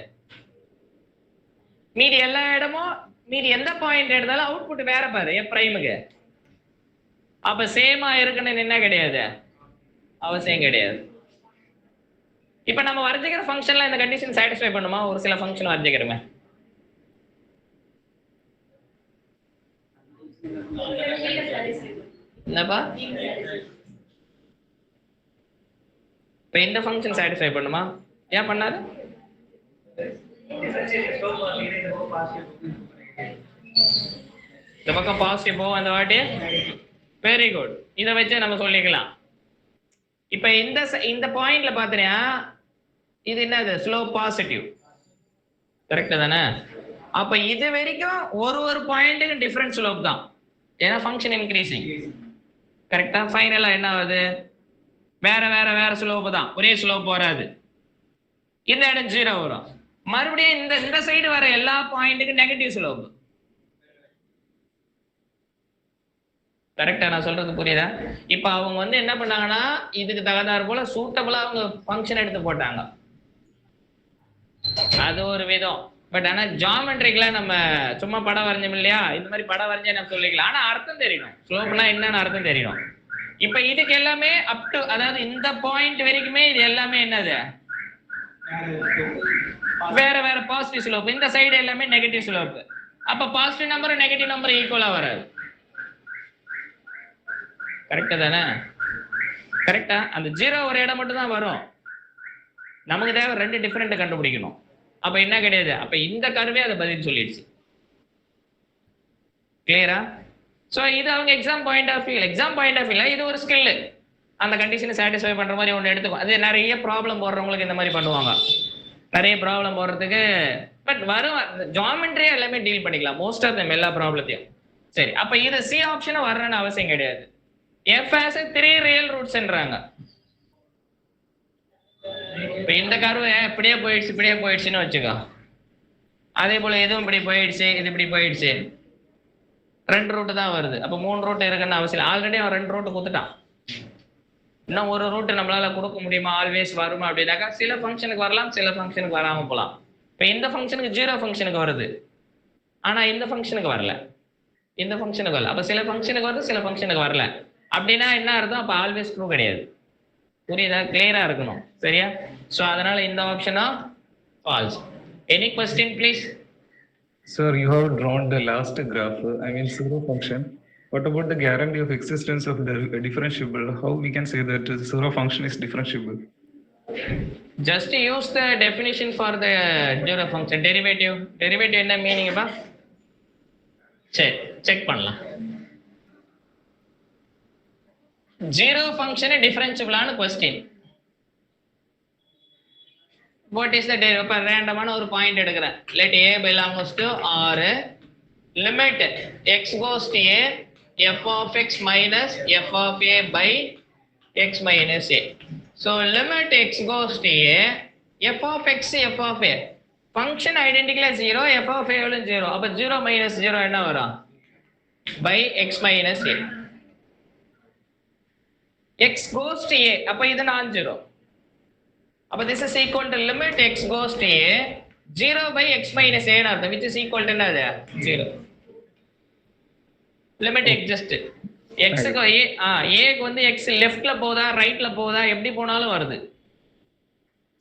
Speaker 1: மீதி எல்லா இடமும் மீதி எந்த பாயிண்ட் எடுத்தாலும் அவுட்புட் வேற பாரு f பிரைமுக்கு. அப்ப சேமா இருக்குன்னு என்ன கிடையாது, அவசியம் கிடையாது. இப்ப நம்ம வரைஞ்சிக்கிற ஃபங்க்ஷன்ல இந்த கண்டிஷன் சாட்டிஸ்ஃபை பண்ணுமா? ஒரு சில ஃபங்க்ஷன் வரைஞ்சிக்கிறோமே. என்னப்பா இப்ப இந்த ஃபங்க்ஷன் சாட்டிஸ்ஃபை பண்ணுமா? ஏன் பண்ணாது? இந்த பக்கம் பாசிட்டிவ் போகும் அந்த வாட்டி. Very good. இதை வச்சு நம்ம சொல்லிக்கலாம். இப்ப இந்த பாயிண்ட்ல பாத்தீங்கன்னா இது என்னது? Slope positive. கரெக்ட் தானே? அப்ப இது வரைக்கும் ஒரு பாயிண்ட்டுக்கு டிஃபரண்ட் ஸ்லோப் தான், ஏன்னா ஃபங்க்ஷன் இன்க்ரீசிங். கரெக்டா? ஃபைனலா என்ன ஆகுது? வேற ஸ்லோப் தான், ஒரே ஸ்லோப் வராது. இந்த இடம் 0 வரும். மறுபடியும் இந்த சைடு வர எல்லா பாயிண்ட்டுக்கு நெகட்டிவ் ஸ்லோப். கரெக்டா நான் சொல்றது புரியுதா? இப்ப அவங்க என்ன பண்ணாங்கன்னா இதுக்கு தகுந்தாற் போல சூட்டபிளா அவங்க ஃபங்க்ஷன் எடுத்து போட்டாங்க. அது ஒரு விதம். பட் ஆனா ஜியோமெட்ரிக்ல நம்ம சும்மா படம் வரைஞ்சோம் இல்லையா, இந்த மாதிரி படம் வரைஞ்சா நம்ம சொல்லிக்கலாம். ஆனா அர்த்தம் தெரியணும், ஸ்லோப்னா என்னன்னு அர்த்தம் தெரியணும். இப்ப இதுக்கு எல்லாமே அப் டு, அதாவது இந்த பாயிண்ட் வரைக்குமே இது எல்லாமே என்னது? வேற பாசிட்டிவ் ஸ்லோப். இந்த சைடு எல்லாமே நெகட்டிவ் ஸ்லோப். அப்ப பாசிட்டிவ் நம்பர் நெகட்டிவ் நம்பர் ஈக்குவலா வராது. கரெக்ட் தானே? கரெக்டா? அந்த 0 ஒரு இடம் மட்டும் தான் வரும். நமக்கு தேவை 2 டிஃபரெண்ட் கண்டுபிடிக்கணும். அப்ப என்ன கிடையாது, அப்ப இந்த கர்வே அதை பதில் சொல்லிடுச்சு. கிளியரா? சோ இது அவங்க எக்ஸாம் பாயிண்ட் ஆஃப் வியூல இது ஒரு ஸ்கில். அந்த கண்டிஷனை சாட்டிஸ்ஃபை பண்ற மாதிரி ஒன்று எடுத்துக்கும். அது நிறைய ப்ராப்ளம் போடுறவங்களுக்கு இந்த மாதிரி பண்ணுவாங்க. நிறைய ப்ராப்ளம் போடுறதுக்கு பட் வரும். ஜாமெண்ட்ரியா எல்லாமே டீல் பண்ணிக்கலாம் மோஸ்ட் ஆஃப் தம், எல்லா ப்ராப்ளத்தையும். சரி, அப்ப இது சி ஆப்ஷன் வரணும்னு அவசியம் கிடையாது. எஃப் ஹாஸ் 3 ரியல் ரூட்ஸ்ன்றாங்க. இப்ப இந்த கர்வு இப்படியே போயிடுச்சுன்னு வச்சுக்கோ. அதே போல எதுவும் இப்படி போயிடுச்சு, இது இப்படி போயிடுச்சு, 2 ரூட் தான் வருது. அப்ப 3 ரூட் இருக்குன்னு அவசியம். ஆல்ரெடி அவன் 2 ரூட் கொடுத்துட்டான். இன்னும் ஒரு ரூட் நம்மளால கொடுக்க முடியுமா, ஆல்வேஸ் வருமா அப்படின்னாக்கா சில ஃபங்க்ஷனுக்கு வரலாம், சில ஃபங்க்ஷனுக்கு வராம போகலாம். இப்ப இந்த ஃபங்க்ஷனுக்கு 0 ஃபங்க்ஷனுக்கு வருது, ஆனா இந்த ஃபங்க்ஷனுக்கு வரல, இந்த ஃபங்க்ஷனுக்கு வரல. அப்ப சில ஃபங்க்ஷனுக்கு வருது, சில ஃபங்க்ஷனுக்கு வரல. அப்படின்னா என்ன அர்த்தம்? அப்ப ஆல்வேஸ் ட்ரூ கிடையாது. புரியுதா? கிளியரா இருக்கணும். சரியா? சோ அதனால இந்த ஆப்ஷனா false. Any question please?
Speaker 3: Sir, you have drawn the last graph, I mean zero function. What about the guarantee of existence of the differentiable? How we can say that zero function is differentiable?
Speaker 1: Just use the definition for the zero function. Derivative என்ன meaning பா? சரி, check பண்ணலாம். Zero function டிஃபரன்ஷியபிளான question. What is the இப்ப ரேண்டமான ஒரு point எடுக்கிறேன். let a belongs to R, limit x goes to a, f of x minus f of a by x minus a. So limit x goes to a, f of x, f of a function identical 0, f of a 0. அப்ப 0 minus 0 என்ன வரும்? by x minus a. x goes to a, அப்ப இது நான் 0. அப்ப this is equal to limit x goes to a 0 by x minus a ன்னு அர்த்தம், which is equal to என்னது? 0. Limit exist. x க்கு a க்கு வந்து x லெஃப்ட்ல போதா ரைட்ல போதா எப்படி போனாலும் வருது.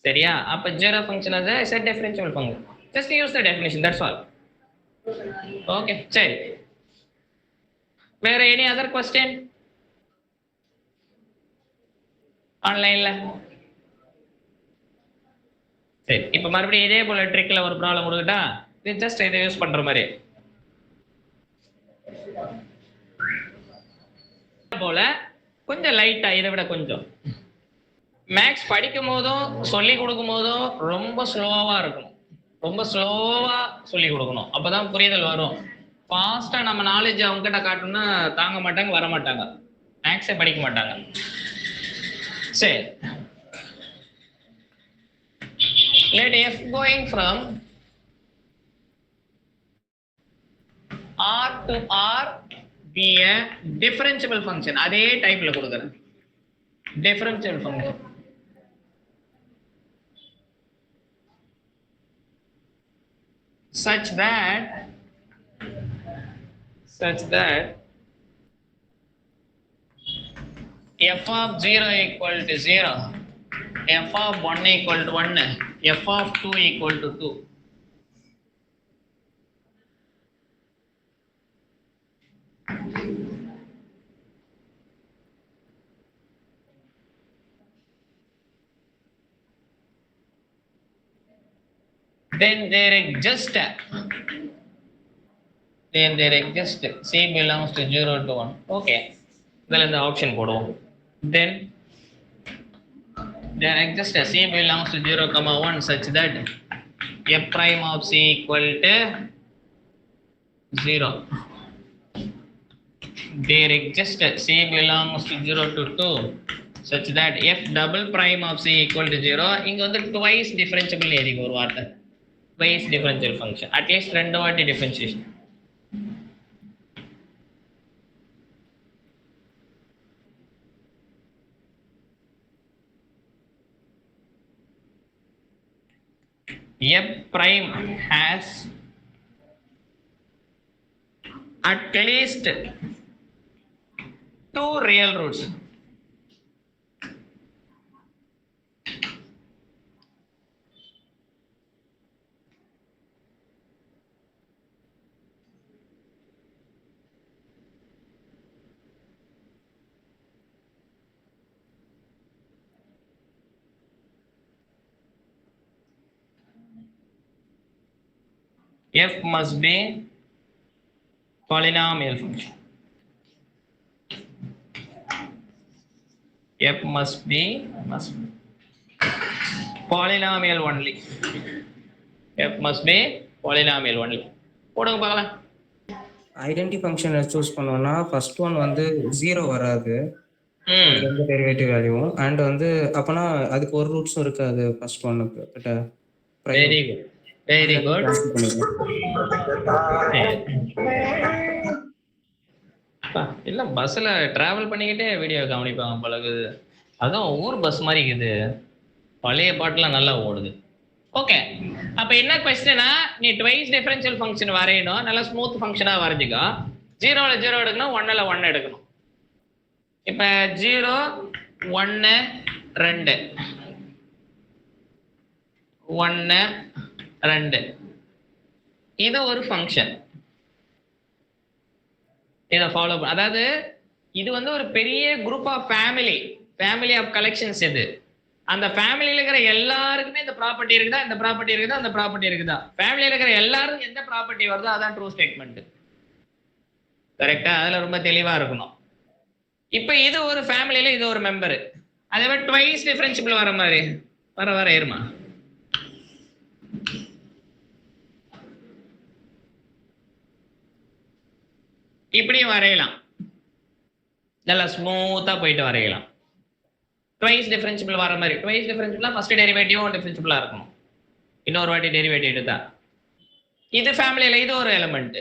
Speaker 1: சரியா? அப்ப zero function as a set differentiable function. Just use the definition, that's all. Okay, சரி. வேற any other question? ஆன்லைன்ல சரி, இப்ப மறுபடியும் இதே போல ட்ரிக்ல ஒரு ப்ராப்ளம் கொடுத்துட்டா இது ஜஸ்ட் இதை யூஸ் பண்ற மாதிரி போல கொஞ்சம் லைட்டா, இதை விட கொஞ்சம் மேக்ஸ் படிக்கும் போதும் சொல்லி கொடுக்கும் போதும் ரொம்ப ஸ்லோவா இருக்கணும். ரொம்ப ஸ்லோவா சொல்லி கொடுக்கணும், அப்பதான் புரிதல் வரும். ஃபாஸ்டா நம்ம நாலேஜ் அவங்க கிட்ட காட்டணும்னா தாங்க மாட்டாங்க, வர மாட்டாங்க, மேக்ஸே படிக்க மாட்டாங்க. சரி, let f going from r to r be a differentiable function. அதே டைப்ல கொடுக்கிறேன், differentiable function. such that f of 0 equal to 0, f of 1 equal to 1, f of 2 equal to 2. Then there exists c belongs to 0 to 1. Okay, then the option போடுவோம். Then there exists c belongs to 0 comma 1 such that f prime of c equal to 0. There exists c belongs to 0 to 2 such that f double prime of c equal to 0. இங்க வந்து twice differentiable எழுதி ஒரு வார்த்தை, twice differential function, at least ரெண்டு வாட்டி differentiation. f prime has at least 2 real roots. f must be polynomial function. F must be polynomial only. F must be polynomial only. போடுங்க பார்க்கலாம்.
Speaker 6: Identity ஃபங்க்ஷனை choose பண்ணோம்னா first one வந்து 0 வராது, அதுக்கு எந்த டெரிவேட்டிவ் வேல்யூவும். அண்ட் வந்து அப்பனா அதுக்கு ஒரு ரூட்ஸும் இருக்காது ஃபர்ஸ்ட் ஒன்னுக்கு கிட்ட.
Speaker 1: Very good, very good. இல்ல பஸ்ல டிராவல் பண்ணிக்கிட்டே வீடியோ கவனிப்பாங்க பழகு. அதுவும் ஊர் பஸ் மாதிரி இருக்குது, பழைய பாட்டுலாம் நல்லா ஓடுது. ஓகே, அப்ப என்ன கொஸ்டினா, நீ ட்வைஸ் டிஃபரன்ஷியல் ஃபங்க்ஷன் வரையணும், நல்லா ஸ்மூத் ஃபங்க்ஷனா வரைஞ்சிக்கோ. 0ல 0 எடுக்கணும், 1ல 1 எடுக்கணும். இப்ப 0 1 2 1 2 இது ஒரு ஃபங்க்ஷன். இதை ஃபாலோ பண்ண, அதாவது இது வந்து ஒரு பெரிய group of family of collections. இது அந்த ஃபேமிலியில இருக்கிற எல்லாருக்குமே இந்த ப்ராப்பர்ட்டி இருக்குதா, இந்த ப்ராப்பர்ட்டி இருக்குதா, அந்த ப்ராப்பர்ட்டி இருக்குதா, ஃபேமிலியில இருக்கிற எல்லாருக்கும் எந்த ப்ராப்பர்ட்டி வருதோ அதான் ட்ரூ ஸ்டேட்மெண்ட். கரெக்டா? அதுல ரொம்ப தெளிவா இருக்கணும். இப்ப இது ஒரு ஃபேமிலியில இது ஒரு மெம்பர், அதே மாதிரி ட்வைஸ் டிஃபரன்ஷியபிள் வர மாதிரி வர ஏறுமா. இப்படியும் வரையலாம், நல்லா ஸ்மூத்தா போயிட்டு வரையலாம். ட்வைஸ் டிஃபரன்ஷியபிள் வர மாதிரி, ட்வைஸ் டிஃபரன்ஷியபிளா ஃபர்ஸ்ட் டெரிவேட்டிவும் டிஃபரன்ஷியபிளா இருக்கணும், இன்னொரு வாட்டி டெரிவேட்டிவ் எடுத்தா. இது ஃபேமிலியில இது ஒரு எலிமெண்ட்.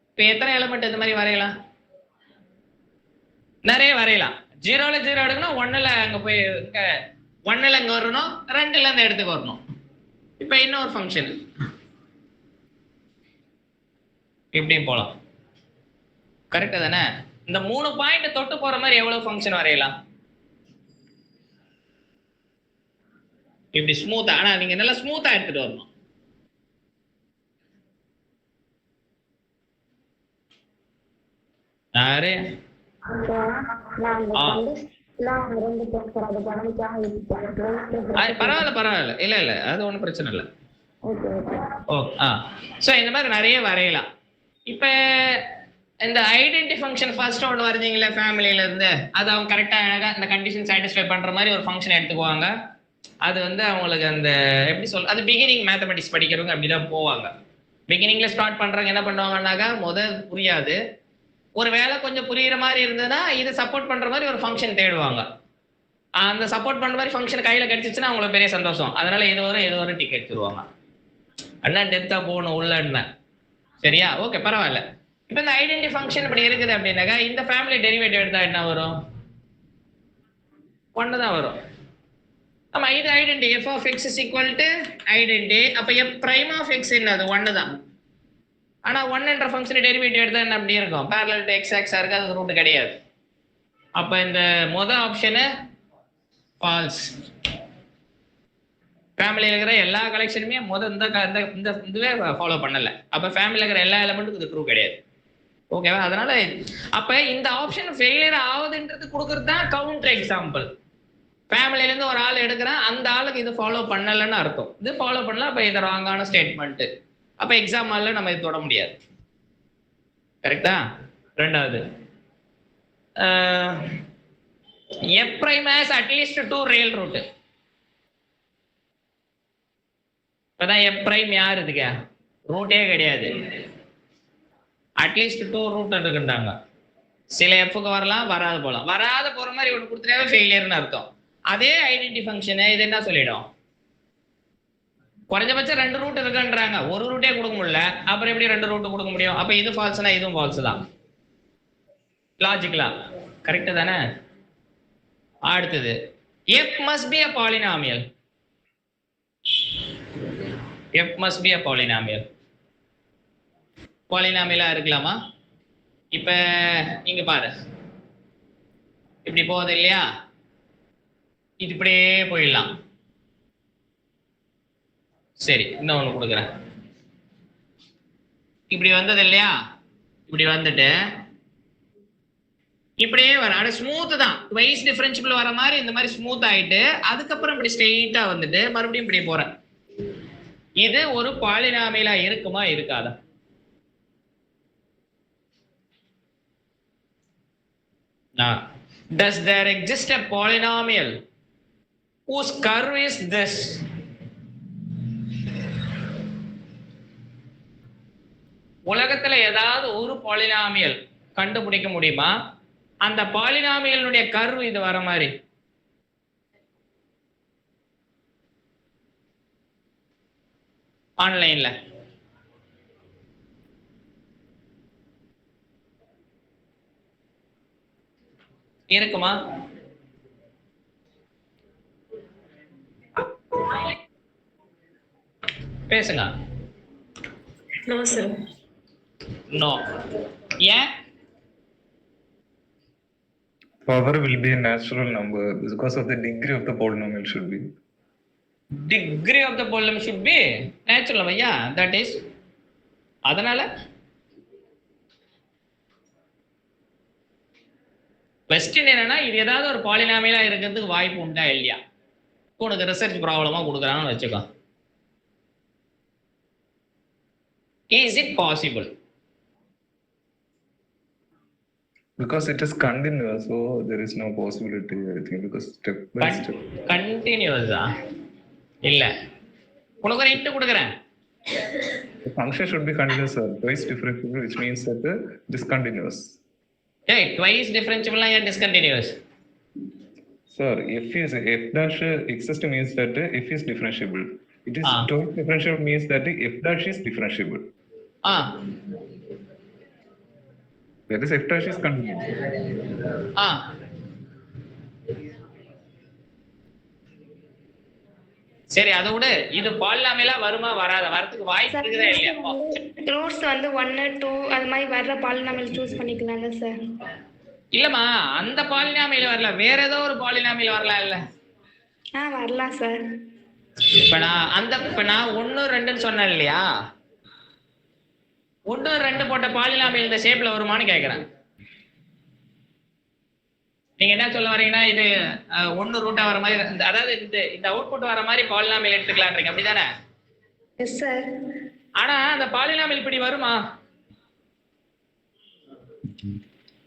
Speaker 1: இப்போ எத்தனை எலிமெண்ட் இந்த மாதிரி வரையலாம்? நிறைய வரையலாம். 0ல 0 எடுக்கணும், 1ல அங்க போய் 1ல அங்க வரணும், 2ல அந்த இடத்துக்கு வரணும். இப்போ இன்னொரு ஃபங்க்ஷன் இப்படியும் போலாம். கரெக்டா தானே? இந்த 3 பாயிண்ட் தொட்டு போற மாதிரி எவ்வளவு ஃபங்க்ஷன் வரையலாம்? இப்படி ஸ்மூத்தா, ஆனா நீங்க நல்லா ஸ்மூத்தா எடுத்துட்டு வரணும். யாரு பரவாயில்ல, இல்ல அது ஒண்ணும் பிரச்சனை இல்லை. சோ இந்த மாதிரி நிறைய வரையலாம். இப்ப இந்த ஐடென்டி ஃபங்க்ஷன் ஃபர்ஸ்ட் ஒன்று வரைஞ்சிங்களே ஃபேமிலியில இருந்து, அது அவங்க கரெக்டா அழகா இந்த கண்டிஷன் சாட்டிஸ்ஃபை பண்ற மாதிரி ஒரு ஃபங்க்ஷன் எடுத்துக்குவாங்க. அது வந்து அவங்களுக்கு அந்த எப்படி சொல்ல, அது பிகினிங் மேத்தமெட்டிக்ஸ் படிக்கிறவங்க அப்படிதான் போவாங்க. பிகினிங்ல ஸ்டார்ட் பண்றவங்க என்ன பண்ணுவாங்கன்னாக்கா முதல் புரியாது, ஒரு வேலை கொஞ்சம் புரியுற மாதிரி இருந்ததுன்னா இதை சப்போர்ட் பண்ற மாதிரி ஒரு ஃபங்க்ஷன் தேடுவாங்க. அந்த சப்போர்ட் பண்ற மாதிரி ஃபங்க்ஷன் கையில கிடைச்சிச்சுன்னா அவங்களுக்கு பெரிய சந்தோஷம். அதனால இது ஒரு டிக்கெட் எடுத்துருவாங்க. அண்ணா டெப்தா போகணும் உள்ள என்ன, சரியா? ஓகே, பரவாயில்ல. இப்போ இந்த ஐடென்டி ஃபங்க்ஷன் இப்படி இருக்குது அப்படின்னாக்கா இந்த ஃபேமிலி டெரிவேட்டிவ் எடுத்தா என்ன வரும்? 1 தான் வரும். ஆமா, இது identity. f of x is equal to identity. அப்ப f prime of x என்னது? 1 தான். ஆனா 1 என்ற ஃபங்க்ஷன் டெரிவேட்டிவ் எடுத்தா என்ன அப்படி இருக்கும்? parallel to x axis இருக்கு, அது ரூட் கிடையாது. அப்ப இந்த முதல் ஆப்ஷன் ஃபால்ஸ். ஃபேமிலியில் இருக்கிற எல்லா கலெக்ஷனுமே இந்த இதுவே ஃபாலோ பண்ணல. அப்ப ஃபேமிலியில் இருக்கிற எல்லா எலிமெண்ட்டுக்கும் இது ட்ரூ கிடையாது. ஓகேவா? அதனால அப்ப இந்த ஆப்ஷன் ஃபெயிலியர் ஆகுதுன்றது கொடுக்கறது தான் கவுண்டர் எக்ஸாம்பிள். ஃபேமிலியில இருந்து ஒரு ஆள் எடுக்கிறான், அந்த ஆளுக்கு இது ஃபாலோ பண்ணலன்னு அர்த்தம். இது ஃபாலோ பண்ணல, அப்ப இது ராங்கான ஸ்டேட்மெண்ட். அப்ப எக்ஸாம் ஹால்ல நம்ம இது தொட முடியாது. கரெக்டா? ரெண்டாவது, f prime has at least 2 real root. இப்பதான் f prime யார் இதுக்கு ரூட்டே கிடையாது. அட்லீஸ்ட் 2 ரூட் இருக்குன்றாங்க. சில எஃப்க்கு வரலாம், வராது போலாம். வராத போற மாதிரி ஒன்று கொடுத்துட்டாவே ஃபெயிலியர்னு அர்த்தம். அதே ஐடென்டி ஃபங்க்ஷன் இது என்ன சொல்லிடும்? குறைஞ்சபட்சம் 2 ரூட் இருக்குன்றாங்க, ஒரு ரூட்டே கொடுக்க முடியல, அப்புறம் எப்படி 2 ரூட் கொடுக்க முடியும்? அப்ப இது ஃபால்ஸ்னா இதுவும் ஃபால்ஸ் தான். லாஜிக்கலா கரெக்ட் தானே? அடுத்தது, f must be a polynomial. f must be a polynomial. பாலினாமியலா இருக்கலாமா? இப்ப நீங்க பாரு, இப்படி போகுது இல்லையா? இது இப்படியே போயிடலாம். சரி, இன்னொன்னு கொடுக்குறேன். இப்படி வந்தது இல்லையா? இப்படி வந்துட்டு இப்படியே வர, அட ஸ்மூத் தான். ட்வைஸ் டிஃபரன்ஷியபிள் வர மாதிரி இந்த மாதிரி ஸ்மூத் ஆயிட்டு அதுக்கப்புறம் இப்படி ஸ்ட்ரெயிட்டா வந்துட்டு மறுபடியும் இப்படி போறேன். இது ஒரு பாலினாமியலா இருக்குமா இருக்காதா? Does there exist a polynomial whose curve is this? உலகத்துல ஏதாவது ஒரு பாலினாமியல் கண்டுபிடிக்க முடியுமா? அந்த பாலினாமியலுடைய கர்வ் இது வர மாதிரி. ஆன்லைன்ல இருக்குமா? பேசுங்க.
Speaker 4: No sir.
Speaker 1: நோ. ஏன்?
Speaker 3: Power will be a natural number because of the degree of the polynomial should be.
Speaker 1: Degree of the polynomial should be natural. Yeah, that is. அதனால கொஸ்டின் என்னன்னா இது ஏதாவது ஒரு பாலினாமியலா இருக்கிறதுக்கு வாய்ப்பு உண்டா இல்லையா? உனக்கு ரிசர்ச் ப்ராப்ளமா கொடுக்குறாங்கன்னு வச்சுக்கோ. Is it possible?
Speaker 3: Because it is continuous, so there is no possibility, I think, because step by step.
Speaker 1: கண்டினியூஸா இல்ல. உனக்கு ஒரு ஹிண்ட் கொடுக்குறேன்.
Speaker 3: The function should be continuous, sir. Twice differentiable, which means that it is continuous.
Speaker 1: Hey, twice differentiable and discontinuous.
Speaker 3: Sir, f dash exists means that f is differentiable. It is twice differentiable means that f dash is differentiable. That is f dash is continuous.
Speaker 1: சரி, அதை விட இது பாலினாமியலா வருமா வராத? வரதுக்கு வாய்ப்பு இருக்குதா இல்லையா?
Speaker 2: ரூட்ஸ் வந்து 1 2 அது மாதிரி வர்ற பாலினாமியல் சூஸ் பண்ணிக்கலாம்ல சார்?
Speaker 1: இல்லம்மா, அந்த பாலினாமியல் வரல, வேற ஏதோ ஒரு பாலினாமியல் வரலாம் இல்ல?
Speaker 2: வரலாம் சார்.
Speaker 1: இப்ப நான் 1 2ன்னு சொன்னேன் இல்லையா? 1 2 போட்ட பாலினாமியல் இந்த ஷேப்ல வருமான்னு கேக்குறேன். நீங்க என்ன சொல்ல வரீங்கன்னா இது 1 ரூட்டா வர மாதிரி, அதாவது இந்த அவுட்புட் வர மாதிரி பாலினாமியல் எடுத்துக்கலாம்ன்றீங்க, அப்படிதானே?
Speaker 2: Yes sir.
Speaker 1: ஆனா அந்த பாலினாமியல் இப்படி வருமா?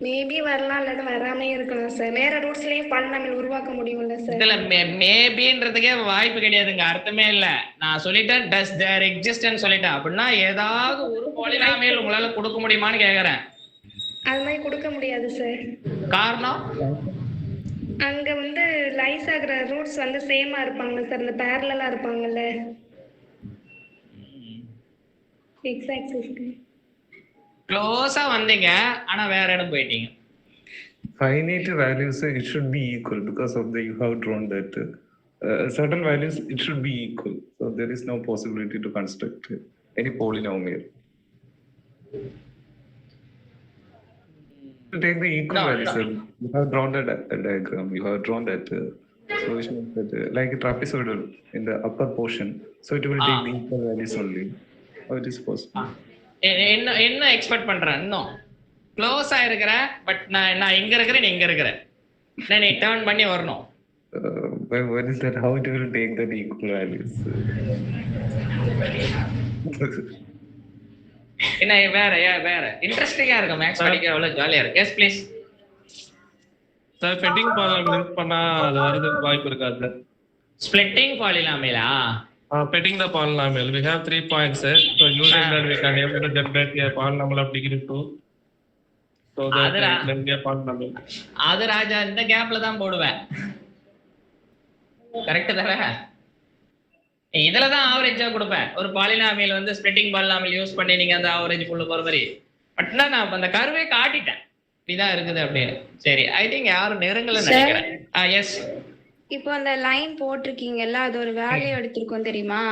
Speaker 2: மேபி வரலாம், இல்ல வராமே இருக்கலாம் சார். வேற ரூட்ஸ்லயும் பாலினாமியல் உருவாக்க முடியும்ல சார்?
Speaker 1: இதுல மேபின்றதுக்கே வாய்ப்பு கிடையாதுங்க, அர்த்தமே இல்ல. நான் சொல்லிட்டேன் does there exist ன்னு சொல்லிட்டேன். அப்படின்னா ஏதாவது ஒரு பாலினாமியல் உங்களால கொடுக்க முடியுமான்னு கேக்குறேன்.
Speaker 2: அது மாதிரி கொடுக்க முடியாது சார். காரணம் அங்க வந்து லைஸ் ஆகுற ரூட்ஸ் வந்து சேமா இருப்பாங்க சார், இந்த பேரலலா இருப்பாங்கல்ல எக்ஸ் ஆக்சிஸ்க்கு.
Speaker 3: க்ளோஸா வந்தீங்க, ஆனா வேற இடம் போயிட்டீங்க. Finite values it should be equal because of the you have drawn that certain values it should be equal, so there is no possibility to construct any polynomial. Take the equal values. You have drawn that diagram. You have drawn that solution that like a trapezoidal in the upper portion. So it will take the equal values only. How it is possible?
Speaker 1: என்ன expect பண்றேன்? இன்னும் க்ளோஸா இருக்கிற, but நான் இங்க இருக்கிறேன், நீ இங்க இருக்கிற, நீ டர்ன் பண்ணி வரணும்.
Speaker 3: What is that? How it will take that equal values?
Speaker 1: என்ன வேற இன்ட்ரெஸ்டிங்கா இருக்கு, மேக்ஸ் படிக்க அவ்வளவு ஜாலியா இருக்கு. Yes please
Speaker 7: sir. Splitting polynomial use பண்ணா அது வரதுக்கு வாய்ப்பு இருக்காது சார்.
Speaker 1: ஸ்பிளிட்டிங் பாலினாமியலா?
Speaker 7: Splitting the polynomial, we have 3 points sir, so using that we can able to generate a polynomial of degree 2, so that we can get a polynomial.
Speaker 1: அது ராஜா இந்த கேப்ல தான் போடுவேன். கரெக்ட் தானே? இதுல தான் ஆவரேஜா கொடுப்பேன். ஒரு பாலினாமியல் வந்து ஸ்பிளிட்டிங் பாலினாமியல் யூஸ் பண்ணி நீங்க அந்த ஆவரேஜ் ஃபுல்லா போற மாதிரி. பட் நான் அந்த கர்வே காட்டிட்டேன், இப்படிதான் இருக்குது அப்படின்னு. சரி, ஐ திங்க் யாரும் நெருங்கல நினைக்கிறேன். எஸ்.
Speaker 2: இப்போ அந்த லைன் போட்டிருக்கீங்கல்ல, அது ஒரு வேல்யூ எடுத்திருக்கோம் தெரியுமா?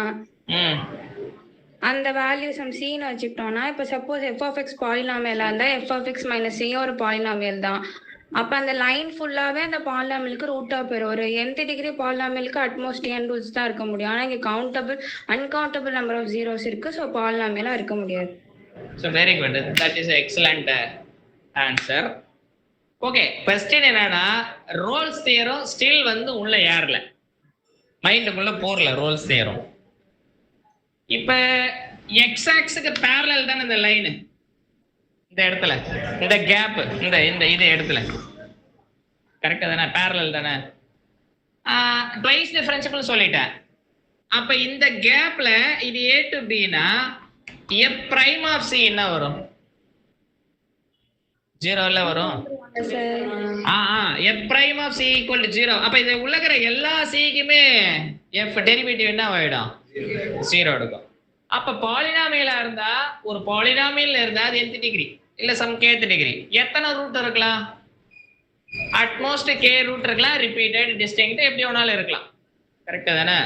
Speaker 2: அந்த வேல்யூ சம் c ன்னு வச்சுக்கிட்டோம்னா, இப்போ சப்போஸ் f of x பாலினாமியலா இருந்தா f of x minus c ஒரு பாலினாமியல் தான். அப்ப அந்த லைன் ஃபுல்லாவே அந்த பாலினாமியலுக்கு ரூட்டா போயிடும். ஒரு nth டிகிரி பாலினாமியலுக்கு அட்மோஸ்ட் n ரூட்ஸ் தான் இருக்க முடியும். ஆனா இங்க அன்கவுண்டபிள் நம்பர் ஆஃப் ஜீரோஸ் இருக்கு, ஸோ பாலினாமியலா இருக்க முடியாது.
Speaker 1: So very good, that is excellent answer. Okay, question என்னன்னா ரோல்ஸ் தியரம் ஸ்டில் வந்து உள்ள ஏறல, மைண்டுக்குள்ள போறல ரோல்ஸ் தியரம். இப்ப எக்ஸ் ஆக்ஸுக்கு parallel தானே இந்த லைன், இந்த இடத்துல இந்த கேப், இந்த இந்த இது இடத்துல கரெக்டா தானே, parallel தானே. ட்வைஸ் டிஃபரன்ஷியபிள் சொல்லிட்டேன். அப்ப இந்த கேப்ல இது a to b னா f prime of c என்ன வரும்? 0ல வரும். f prime of c equal to 0. அப்ப இது உள்ளக்கிற எல்லா c க்குமே f டெரிவேட்டிவ் என்ன ஆயிடும்? 0 எடுக்கும். அப்ப பாலினாமியலா இருந்தா, ஒரு பாலினாமியல் இருந்தா அது nth டிகிரி இல்ல சம் kth டிகிரி. எத்தனை ரூட் இருக்கலாம்? அட்மோஸ்ட் k ரூட் இருக்கலாம், ரிப்பீட்டட், டிஸ்டிங்க்ட், எப்படி வேணாலும் இருக்கலாம். கரெக்டா தானே?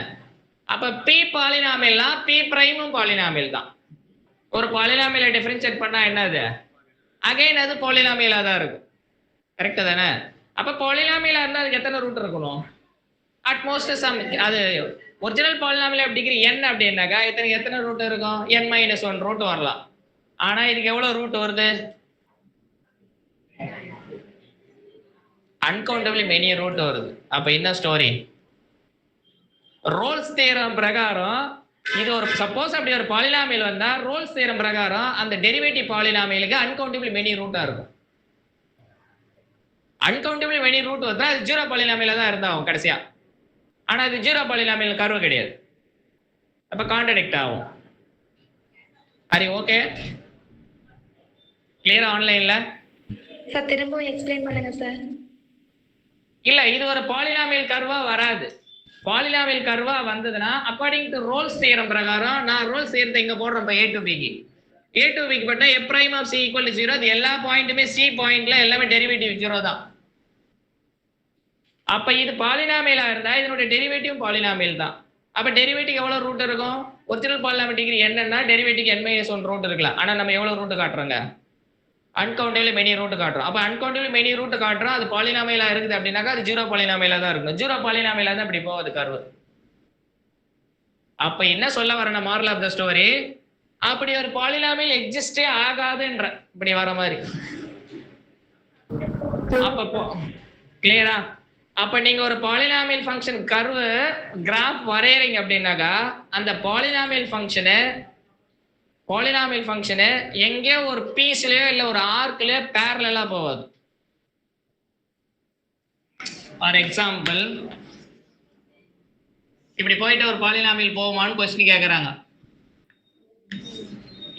Speaker 1: அப்ப p பாலினாமியல்னா p பிரைமும் பாலினாமியல் தான். ஒரு பாலினாமியலை டிஃபரன்ஷியேட் பண்ணா என்னது? அகைன் அது பாலினாமியலா தான் இருக்கும். கரெக்டா தானே? அப்ப பாலினாமியலா இருந்தா அதுக்கு எத்தனை ரூட் இருக்கணும்? At most some. அது original polynomial of degree n அப்படின்னாக்கா எத்தனை ரூட் இருக்கும்? n-1 ரூட் வரலாம். ஆனா இதுக்கு எவ்வளவு ரூட் வருது? அன்கவுண்டபிள் மெனி ரூட் வருது. அப்ப என்ன ஸ்டோரி? ரோல்ஸ் தியரம் பிரகாரம் இது ஒரு சப்போஸ் அப்படி ஒரு பாலினாமியல் வந்தா ரோல்ஸ் தியரம் பிரகாரம் அந்த டெரிவேட்டிவ் பாலினாமியலுக்கு அன்கவுண்டபிள் மெனி ரூட்டா இருக்கும். அன்கவுண்டபிள் மெனி ரூட் வந்தா அது ஜீரோ பாலினாமியலா தான் இருந்தாகும் கடைசியா. ஆனா இது ஜீரோ பாலினாமியல் கர்வ் கிடையாது. அப்ப கான்ட்ராடிக்ட் ஆகும். சரி, ஓகே, கிளியரா ஆன்லைன்ல?
Speaker 2: சார் திரும்பவும் எக்ஸ்பிளைன் பண்ணுங்க சார்.
Speaker 1: இல்ல, இது ஒரு பாலினாமியல் கர்வா வராது. பாலினாமியல் கர்வா வந்ததுன்னா அக்கார்டிங் டு ரோல்ஸ் தியரம் பிரகாரம், நான் ரோல்ஸ் தியரத்தை இங்க போடுறேன். a to b க்கு a to b க்கு பட்டா f prime of c equal to 0. அது எல்லா பாயிண்ட்டுமே c பாயிண்ட்ல எல்லாமே டெரிவேட்டிவ் 0 தான். அப்ப இது பாலினாமியலா இருந்தா இதனுடைய டெரிவேட்டிவ் பாலினாமியல் தான். அப்ப டெரிவேட்டிவ் எவ்வளவு ரூட் இருக்கும்? ஒரிஜினல் பாலினாமியல் டிகிரி என்னன்னா டெரிவேட்டிவ் n-1 ரூட் இருக்கலாம். ஆனா நம்ம எவ்வளவு ரூட் காட்டுறோங்க? அன்கவுண்டபிள் மெனி ரூட் காட்டுறோம். அப்ப அன்கவுண்டபிள் மெனி ரூட் காட்டுறோம், அது பாலினாமியலா இருக்குது அப்படின்னாக்கா அது ஜீரோ பாலினாமியலா தான் இருக்கும். ஜீரோ பாலினாமியலா தான் இப்படி போகுது கர்வ். அப்ப என்ன சொல்ல வரேன் மாரல் ஆஃப் த ஸ்டோரி, அப்படி ஒரு பாலினாமியல் எக்ஸிஸ்டே ஆகாதுன்ற இப்படி வர மாதிரி. அப்ப கிளியரா? அப்ப நீங்க ஒரு பாலினாமியல் ஃபங்க்ஷன் கர்வ் கிராஃப் வரையறீங்க அப்படின்னாக்கா அந்த பாலினாமியல் ஃபங்க்ஷனு எங்கே ஒரு பீஸ்லயோ இல்ல ஒரு ஆர்க்லயோ பேரலலா போகாது. ஃபார் எக்ஸாம்பிள் இப்படி போயிட்டு ஒரு பாலினாமியல் போகுமான்னு கொஸ்டின் கேக்குறாங்க.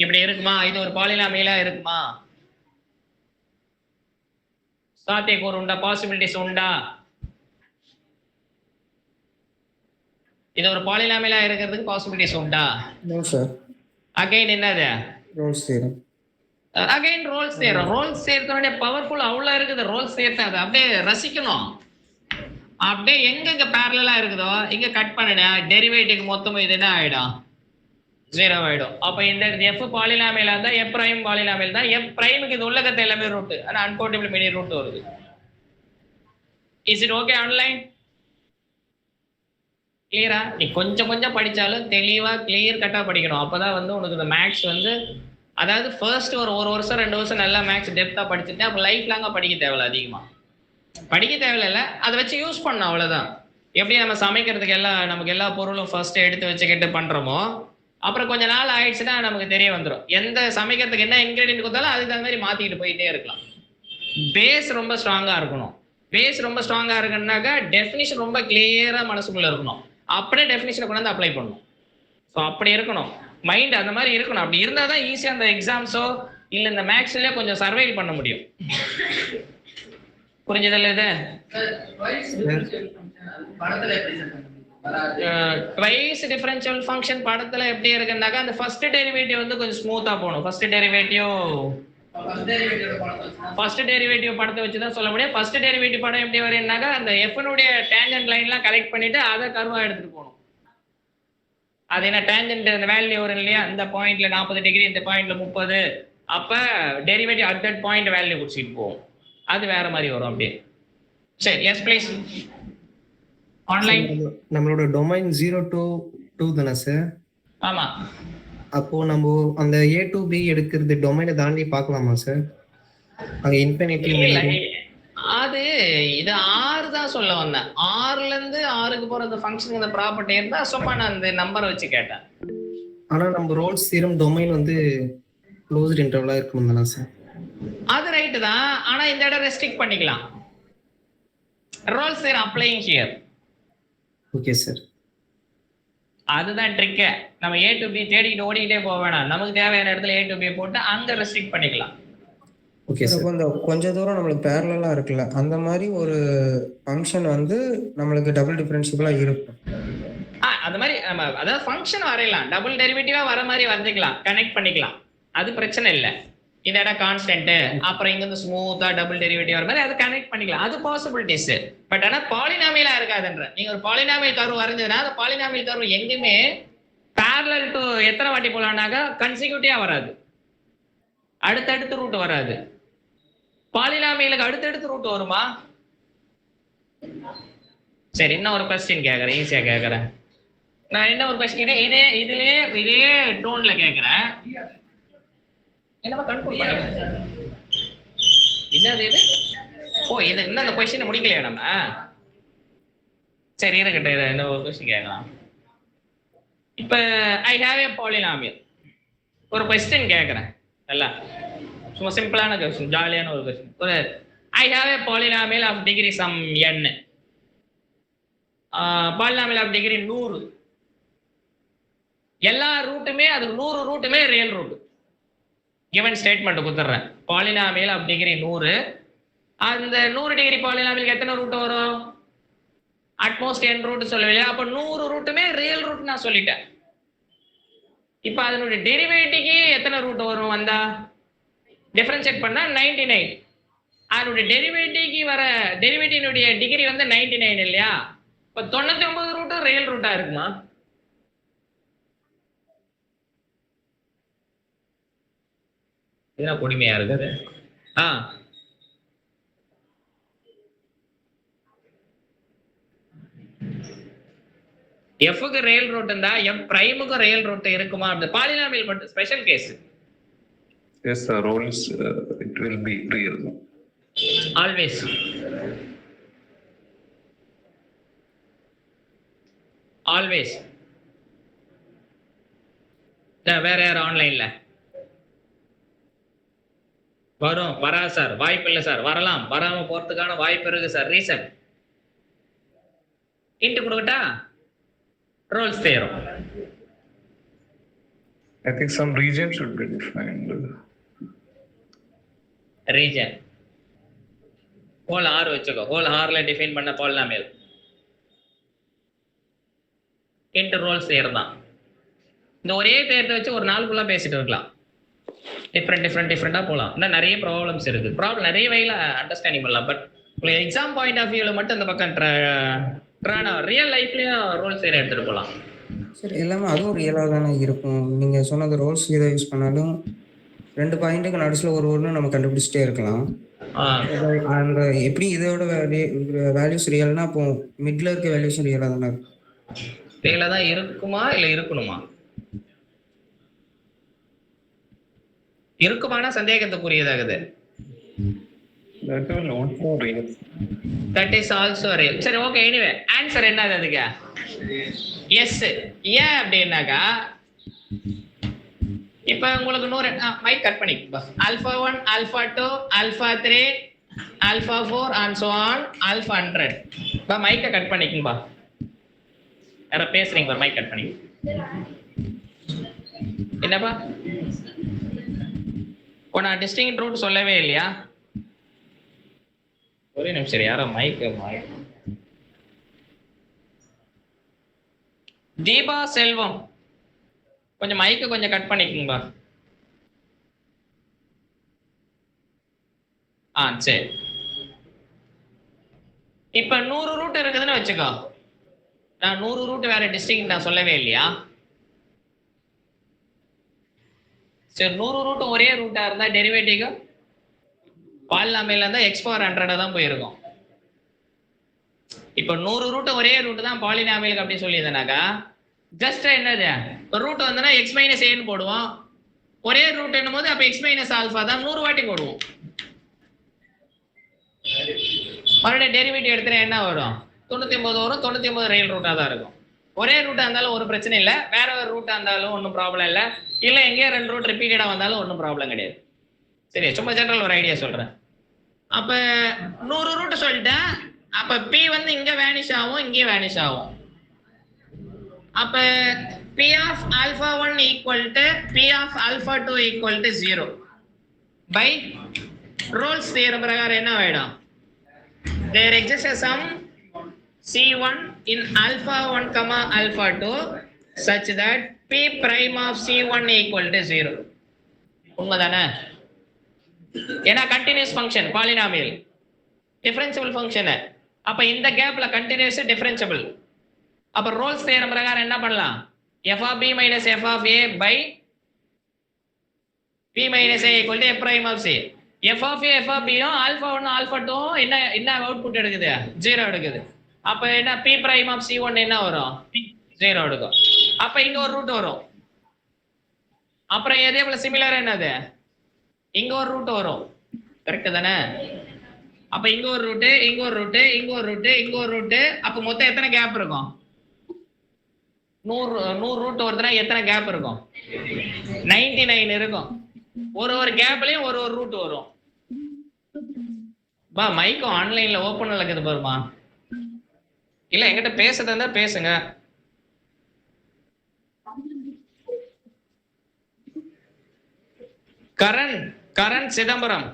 Speaker 1: இப்படி இருக்குமா? இது ஒரு பாலினாமியலா இருக்குமா? சாத்தியக்கூறு உண்டா? பாசிபிலிட்டிஸ் உண்டா? இது ஒரு பாலினாமியலா இருக்கிறதுக்கு பாசிபிலிட்டிஸ் உண்டா?
Speaker 6: No sir.
Speaker 1: அகைன் என்னது?
Speaker 6: Rolle's theorem.
Speaker 1: Again Rolle's theorem. Rolle's தியரத்தோட பவர்ஃபுல் அவ்வளவு இருக்குது. ரோல்ஸ் தியரத்தை அதை அப்படியே ரசிக்கணும். அப்படியே எங்க பேரலலா இருக்குதோ இங்க கட் பண்ணினா டெரிவேட்டிவ் மொத்தம் இது என்ன ஆயிடும்? 0 ஆயிடும். அப்ப இந்த f பாலினாமியலா இருந்தா f பிரைம் பாலினாமியல் தான். f பிரைமுக்கு இது உள்ளகத்தை எல்லாமே ரூட், ஆனா அன்கவுண்டபிள் மெனி ரூட் வருது. Is it okay online? கிளியரா? நீ கொஞ்சம் கொஞ்சம் படிச்சாலும் தெளிவா கிளியர் கட்டா படிக்கணும். அப்பதான் வந்து உனக்கு இந்த மேக்ஸ் வந்து, அதாவது ஃபர்ஸ்ட் ஒரு வருஷம் 2 வருஷம் நல்லா மேக்ஸ் டெப்தா படிச்சுட்டேன். அப்ப லைஃப் லாங்கா படிக்க தேவையில்ல, அதிகமா படிக்க தேவையில்ல, அதை வச்சு யூஸ் பண்ணணும், அவ்வளவுதான். எப்படி நம்ம சமைக்கிறதுக்கு நமக்கு எல்லா பொருளும் ஃபர்ஸ்ட் எடுத்து வச்சுக்கிட்டு பண்றோமோ, அப்புறம் கொஞ்ச நாள் ஆயிடுச்சுன்னா நமக்கு தெரிய வந்துடும். எந்த சமைக்கிறதுக்கு என்ன இன்கிரீடியன்ட் கொடுத்தாலும் அதுக்கு தகுந்த மாதிரி மாத்திக்கிட்டு போயிட்டே இருக்கலாம். பேஸ் ரொம்ப ஸ்ட்ராங்கா இருக்கணும். பேஸ் ரொம்ப ஸ்ட்ராங்கா இருக்குன்னாக்கா டெஃபினிஷன் ரொம்ப கிளியரா மனசுக்குள்ள இருக்கணும். அப்படியே டெஃபினிஷனை கொண்டு வந்து அப்ளை பண்ணணும். ஸோ அப்படி இருக்கணும், மைண்ட் அந்த மாதிரி இருக்கணும். அப்படி இருந்தால் தான் ஈஸியாக அந்த எக்ஸாம்ஸோ இல்லை இந்த மேக்ஸ்லயோ கொஞ்சம் சர்வைவ் பண்ண முடியும். புரிஞ்சதில்ல இது? ட்வைஸ் டிஃபரன்ஷியல் ஃபங்க்ஷன் படத்துல எப்படி இருக்குன்னாக்கா அந்த ஃபர்ஸ்ட் டெரிவேட்டிவ் வந்து கொஞ்சம் ஸ்மூத்தா போகணும். ஃபர்ஸ்ட் டெரிவேட்டிவ் படத்தை வச்சு தான் சொல்ல முடியும். ஃபர்ஸ்ட் டெரிவேட்டிவ் படம் எப்படி வரும்னாக்கா அந்த எஃப்னுடைய டேஞ்சன்ட் லைன்லாம் கலெக்ட் பண்ணிட்டு அதை கர்வா எடுத்துட்டு போகணும். அது என்ன டேஞ்சன்ட் அந்த வேல்யூ வரும் இல்லையா, இந்த பாயிண்ட்ல 40 டிகிரி, இந்த பாயிண்ட்ல 30, அப்ப derivative at that point value குடிச்சிட்டு போகும். அது வேற மாதிரி வரும் அப்படியே. சரி, எஸ் ப்ளீஸ். ஆன்லைன்
Speaker 6: நம்மளோட டொமைன் 0 to 2 தானே சார்?
Speaker 1: ஆமா.
Speaker 6: அப்போ நம்ம அந்த A to B எடுக்கிறது டொமைனை தாண்டி பார்க்கலாமா சார்? அங்க இன்ஃபினிட்டி
Speaker 1: அது இது R தான் சொல்ல வந்தேன். Rல இருந்து Rக்கு போற அந்த ஃபங்க்ஷன் இந்த ப்ராப்பர்ட்டி இருந்தா சும்மா நான் அந்த நம்பரை வச்சு கேட்டேன்.
Speaker 8: ஆனா நம்ம ரோல்ஸ் தியரம் டொமைன் வந்து க்ளோஸ்ட் இன்டர்வலா இருக்கணும் தானே சார்?
Speaker 1: அது ரைட்டு தான், ஆனா இந்த இடம் ரெஸ்ட்ரிக்ட் பண்ணிக்கலாம். Rolle's theorem applying here.
Speaker 8: Okay sir.
Speaker 1: அதுதான் ட்ரிக்கு. நம்ம A to B தேடிட்டு ஓடிக்கிட்டே போக வேணாம். நமக்கு தேவையான இடத்துல A to B போட்டு அங்க ரெஸ்ட்ரிக்ட் பண்ணிக்கலாம்.
Speaker 8: Okay sir.
Speaker 6: கொஞ்ச தூரம் நம்மளுக்கு பேரலா இருக்குல்ல, அந்த மாதிரி ஒரு ஃபங்க்ஷன் வந்து நம்மளுக்கு டபுள் டிஃபரன்ஷியபிளா இருக்கும்.
Speaker 1: அந்த மாதிரி நம்ம அதாவது ஃபங்க்ஷன் வரையலாம், டபுள் டெரிவேட்டிவா வர மாதிரி வந்துக்கலாம், கனெக்ட் பண்ணிக்கலாம், அது பிரச்சனை இல்லை. இந்த இடம் கான்ஸ்டன்ட், அப்புறம் இங்க இருந்து ஸ்மூத்தா டபுள் டெரிவேட்டிவ் வர மாதிரி அது கனெக்ட் பண்ணிக்கலாம், அது பாசிபிலிட்டிஸ். பட் ஆனா பாலினாமியலா இருக்காதுன்ற. நீங்க ஒரு பாலினாமியல் கர்வ் வரைஞ்சதுன்னா அந்த பாலினாமியல் கர்வ் எங்குமே parallel டு எத்தனை வாட்டி போலாம்னாக்கா கன்சிக்யூட்டிவா வராது, அடுத்தடுத்து ரூட் வராது. பாலினாமியலுக்கு அடுத்தடுத்து ரூட் வருமா? சரி, இன்னும் ஒரு கொஸ்டின் கேட்கறேன், ஈஸியா கேட்கறேன். நான் என்ன ஒரு கொஸ்டின் இதே டோன்ல கேட்கறேன். என்னமா கண்ட்ரோல் பண்ணுங்க. என்னது இது? ஓ, இது இன்னும் அந்த கொஸ்டினை முடிக்கலையா நம்ம? சரி இருக்கட்டும், இதை என்ன ஒரு கொஸ்டின் கேட்கலாம். இப்ப ஐ ஹாவ் ஏ பாலினாமியல், ஒரு கொஸ்டின் கேட்கறேன். நல்லா சும்மா சிம்பிளான கொஸ்டின், ஜாலியான ஒரு கொஸ்டின். ஒரு I have a polynomial of degree some n, polynomial of degree 100, எல்லா ரூட்டுமே அதுக்கு 100 ரூட்டுமே ரியல் ரூட். கிவன் ஸ்டேட்மெண்ட் கொடுத்துறேன். பாலினாமியல் ஆஃப் டிகிரி 100, அந்த 100 டிகிரி பாலினாமியலுக்கு எத்தனை ரூட் வரும்? அட்மோஸ்ட் n ரூட் சொல்லவில்லையா? அப்ப 100 ரூட்டுமே ரியல் ரூட் நான் சொல்லிட்டேன். இப்ப அதனுடைய டெரிவேட்டிவ்க்கு எத்தனை ரூட் வரும் வந்தா? டிஃபரன்ஷியேட் பண்ணா 99. அதனுடைய டெரிவேட்டிவ்க்கு வர டெரிவேட்டிவ்னுடைய டிகிரி வந்து 99 இல்லையா? இப்ப 99 ரூட்டும் ரியல் ரூட்டா இருக்குமா? இதுனா கொடுமையா இருக்குது. எஃப்க்கு ரியல் ரூட் இருந்தா எஃப் பிரைமுக்கு ரியல் ரூட் இருக்குமா? அந்த பாலினாமியல் மட்டும் special case.
Speaker 3: Yes, the roles it will be real.
Speaker 1: Always. Always. வேற யார் ஆன்லைன்ல? வரும் வரா சார்? வாய்ப்பு இல்லை சார். வரலாம், வராம போறதுக்கான வாய்ப்பு இருக்கு சார். ரீசன் இன்ட் கொடுக்கட்டா? Rolle's theorem.
Speaker 3: I think some region should be defined.
Speaker 1: Region whole R வச்சுக்கோ. ஹோல் ஆர்ல டிஃபைன் பண்ண பாலினாமியல் இன்ட் ரோல்ஸ் தேர் தான். இந்த ஒரே தேர்த்தை வச்சு ஒரு நாள் ஃபுல்லா பேசிட்டு இருக்கலாம். டிஃப்ரெண்டா போகலாம். இன்னும் நிறைய ப்ராப்ளம்ஸ் இருக்கு. ப்ராப்ளம் நிறைய வகையில அண்டர்ஸ்டாண்டிங் பண்ணலாம். பட் உங்களுக்கு எக்ஸாம் பாயிண்ட் ஆஃப் வியூல மட்டும் இந்த பக்கம் ரியல் லைஃப்லயும் ரோல்ஸ் தேர் எடுத்துட்டு போகலாம்.
Speaker 6: சரி, எல்லாமே அதுவும் ரியலாக தானே இருக்கும். நீங்க சொன்னது ரோல்ஸ் இதை யூஸ் பண்ணாலும் 2 பாயிண்ட்டுக்கு நடுவில் ஒரு ஒன்று நம்ம கண்டுபிடிச்சிட்டே இருக்கலாம். அந்த எப்படி இதோட வேல்யூஸ் ரியல்னா அப்போ மிட்ல இருக்க வேல்யூஸ் ரியலாக தானே இருக்கும்.
Speaker 1: ரியலா தான் இருக்குமா இல்ல இருக்கணுமா? இருக்குமானா சந்தேகத்துக்குரியதாகுது.
Speaker 3: That will also real.
Speaker 1: That is also real. சரி, ஓகே. எனிவே ஆன்சர் என்னது அதுக்கு? எஸ். ஏன் அப்படின்னாக்கா இப்ப உங்களுக்கு 100 மைக் கட் பண்ணிக்கோ. Alpha 1, alpha 2, alpha 3, alpha 4 and so on, alpha 100. பா மைக்கை கட் பண்ணிக்கோங்க. யார பேசுறீங்க? மைக் கட் பண்ணி. என்னப்பா நான் டிஸ்டிங்க்ட் ரூட் சொல்லவே இல்லையா? ஒரே நிமிஷம், யாரோ மைக் தீபா செல்வம், கொஞ்சம் மைக்க கொஞ்சம் கட் பண்ணிக்கோங்க. சரி. இப்ப 100 ரூட் இருக்குதுன்னு வச்சுக்கோ. நான் 100 ரூட் வேற டிஸ்டிங்க்ட் நான் சொல்லவே இல்லையா? சரி, 100 ரூட் ஒரே ரூட்டா இருந்தா டெரிவேட்டிவ் பாலினாமியல்ல இருந்தா x பவர் 100 தான் போயிருக்கும். இப்ப 100 ரூட் ஒரே ரூட் தான் பாலினாமியலுக்கு அப்படி சொல்லியிருந்தேனாக்கா ஜஸ்ட் என்னது ரூட் வந்தனா x மைனஸ் ஏன்னு போடுவோம். ஒரே ரூட் என்னும் போது அப்ப x மைனஸ் ஆல்பா தான் 100 வாட்டி போடுவோம். மறுபடியும் டெரிவேட்டிவ் எடுத்துனா என்ன வரும்? 99 வரும். 99 ரியல் ரூட்டா தான் இருக்கும். ஒரே ரூட்டா இருந்தாலும் ஒரு பிரச்சனை இல்லை, வேற ஒரு ரூட்டா இருந்தாலும் ஒன்றும் ப்ராப்ளம் இல்லை, இல்லை எங்கேயோ 2 ரூட் ரிப்பீட்டடா வந்தாலும் ஒன்றும் ப்ராப்ளம் கிடையாது. சரி, சும்மா ஜெனரல் ஒரு ஐடியா சொல்றேன். அப்ப 100 ரூட் சொல்லிட்டேன். அப்ப P வந்து இங்க வேனிஷ் ஆகும், இங்கே வேனிஷ் ஆகும். அப்ப P of alpha 1 equal to P of alpha 2 equal to 0 by Rolle's theorem பிரகாரம் என்ன ஆயிடும்? There exists a sum C1 in alpha 1 comma alpha 2 such that P prime of C1 equal to 0. உண்மைதானே? ஏன்னா continuous function, polynomial, differentiable function. அப்ப இந்த கேப்ல continuous differentiable. அப்ப Rolle's theorem பிரகாரம் என்ன பண்ணலாம்? f of b minus f of a by b minus a equal to f prime of c. f of a f of b யும் alpha 1 alpha 2 என்ன output எடுக்குது? 0 எடுக்குது. அப்ப என்ன p prime of c1 என்ன வரும்? 0 எடுக்கும். அப்ப இங்க ஒரு ரூட் வரும். அப்புறம் இதே போல சிமிலர் என்னது? இங்க ஒரு ரூட் வரும். கரெக்ட் தானே? அப்ப இங்க ஒரு ரூட், இங்க ஒரு ரூட், இங்க ஒரு ரூட், இங்க ஒரு ரூட். அப்ப மொத்தம் எத்தனை கேப் இருக்கும்? 100 ரூட் வருதுன்னா எத்தனை கேப் இருக்கும்? 99 இருக்கும். ஒரு கேப்லயும் ஒரு ரூட் வரும். பா மைக் ஆன்லைன்ல ஓபன்ல இருக்குது பாருமா. இல்ல என்கிட்ட பேசுறதா இருந்தா பேசுங்க. கரண் சிதம்பரம்,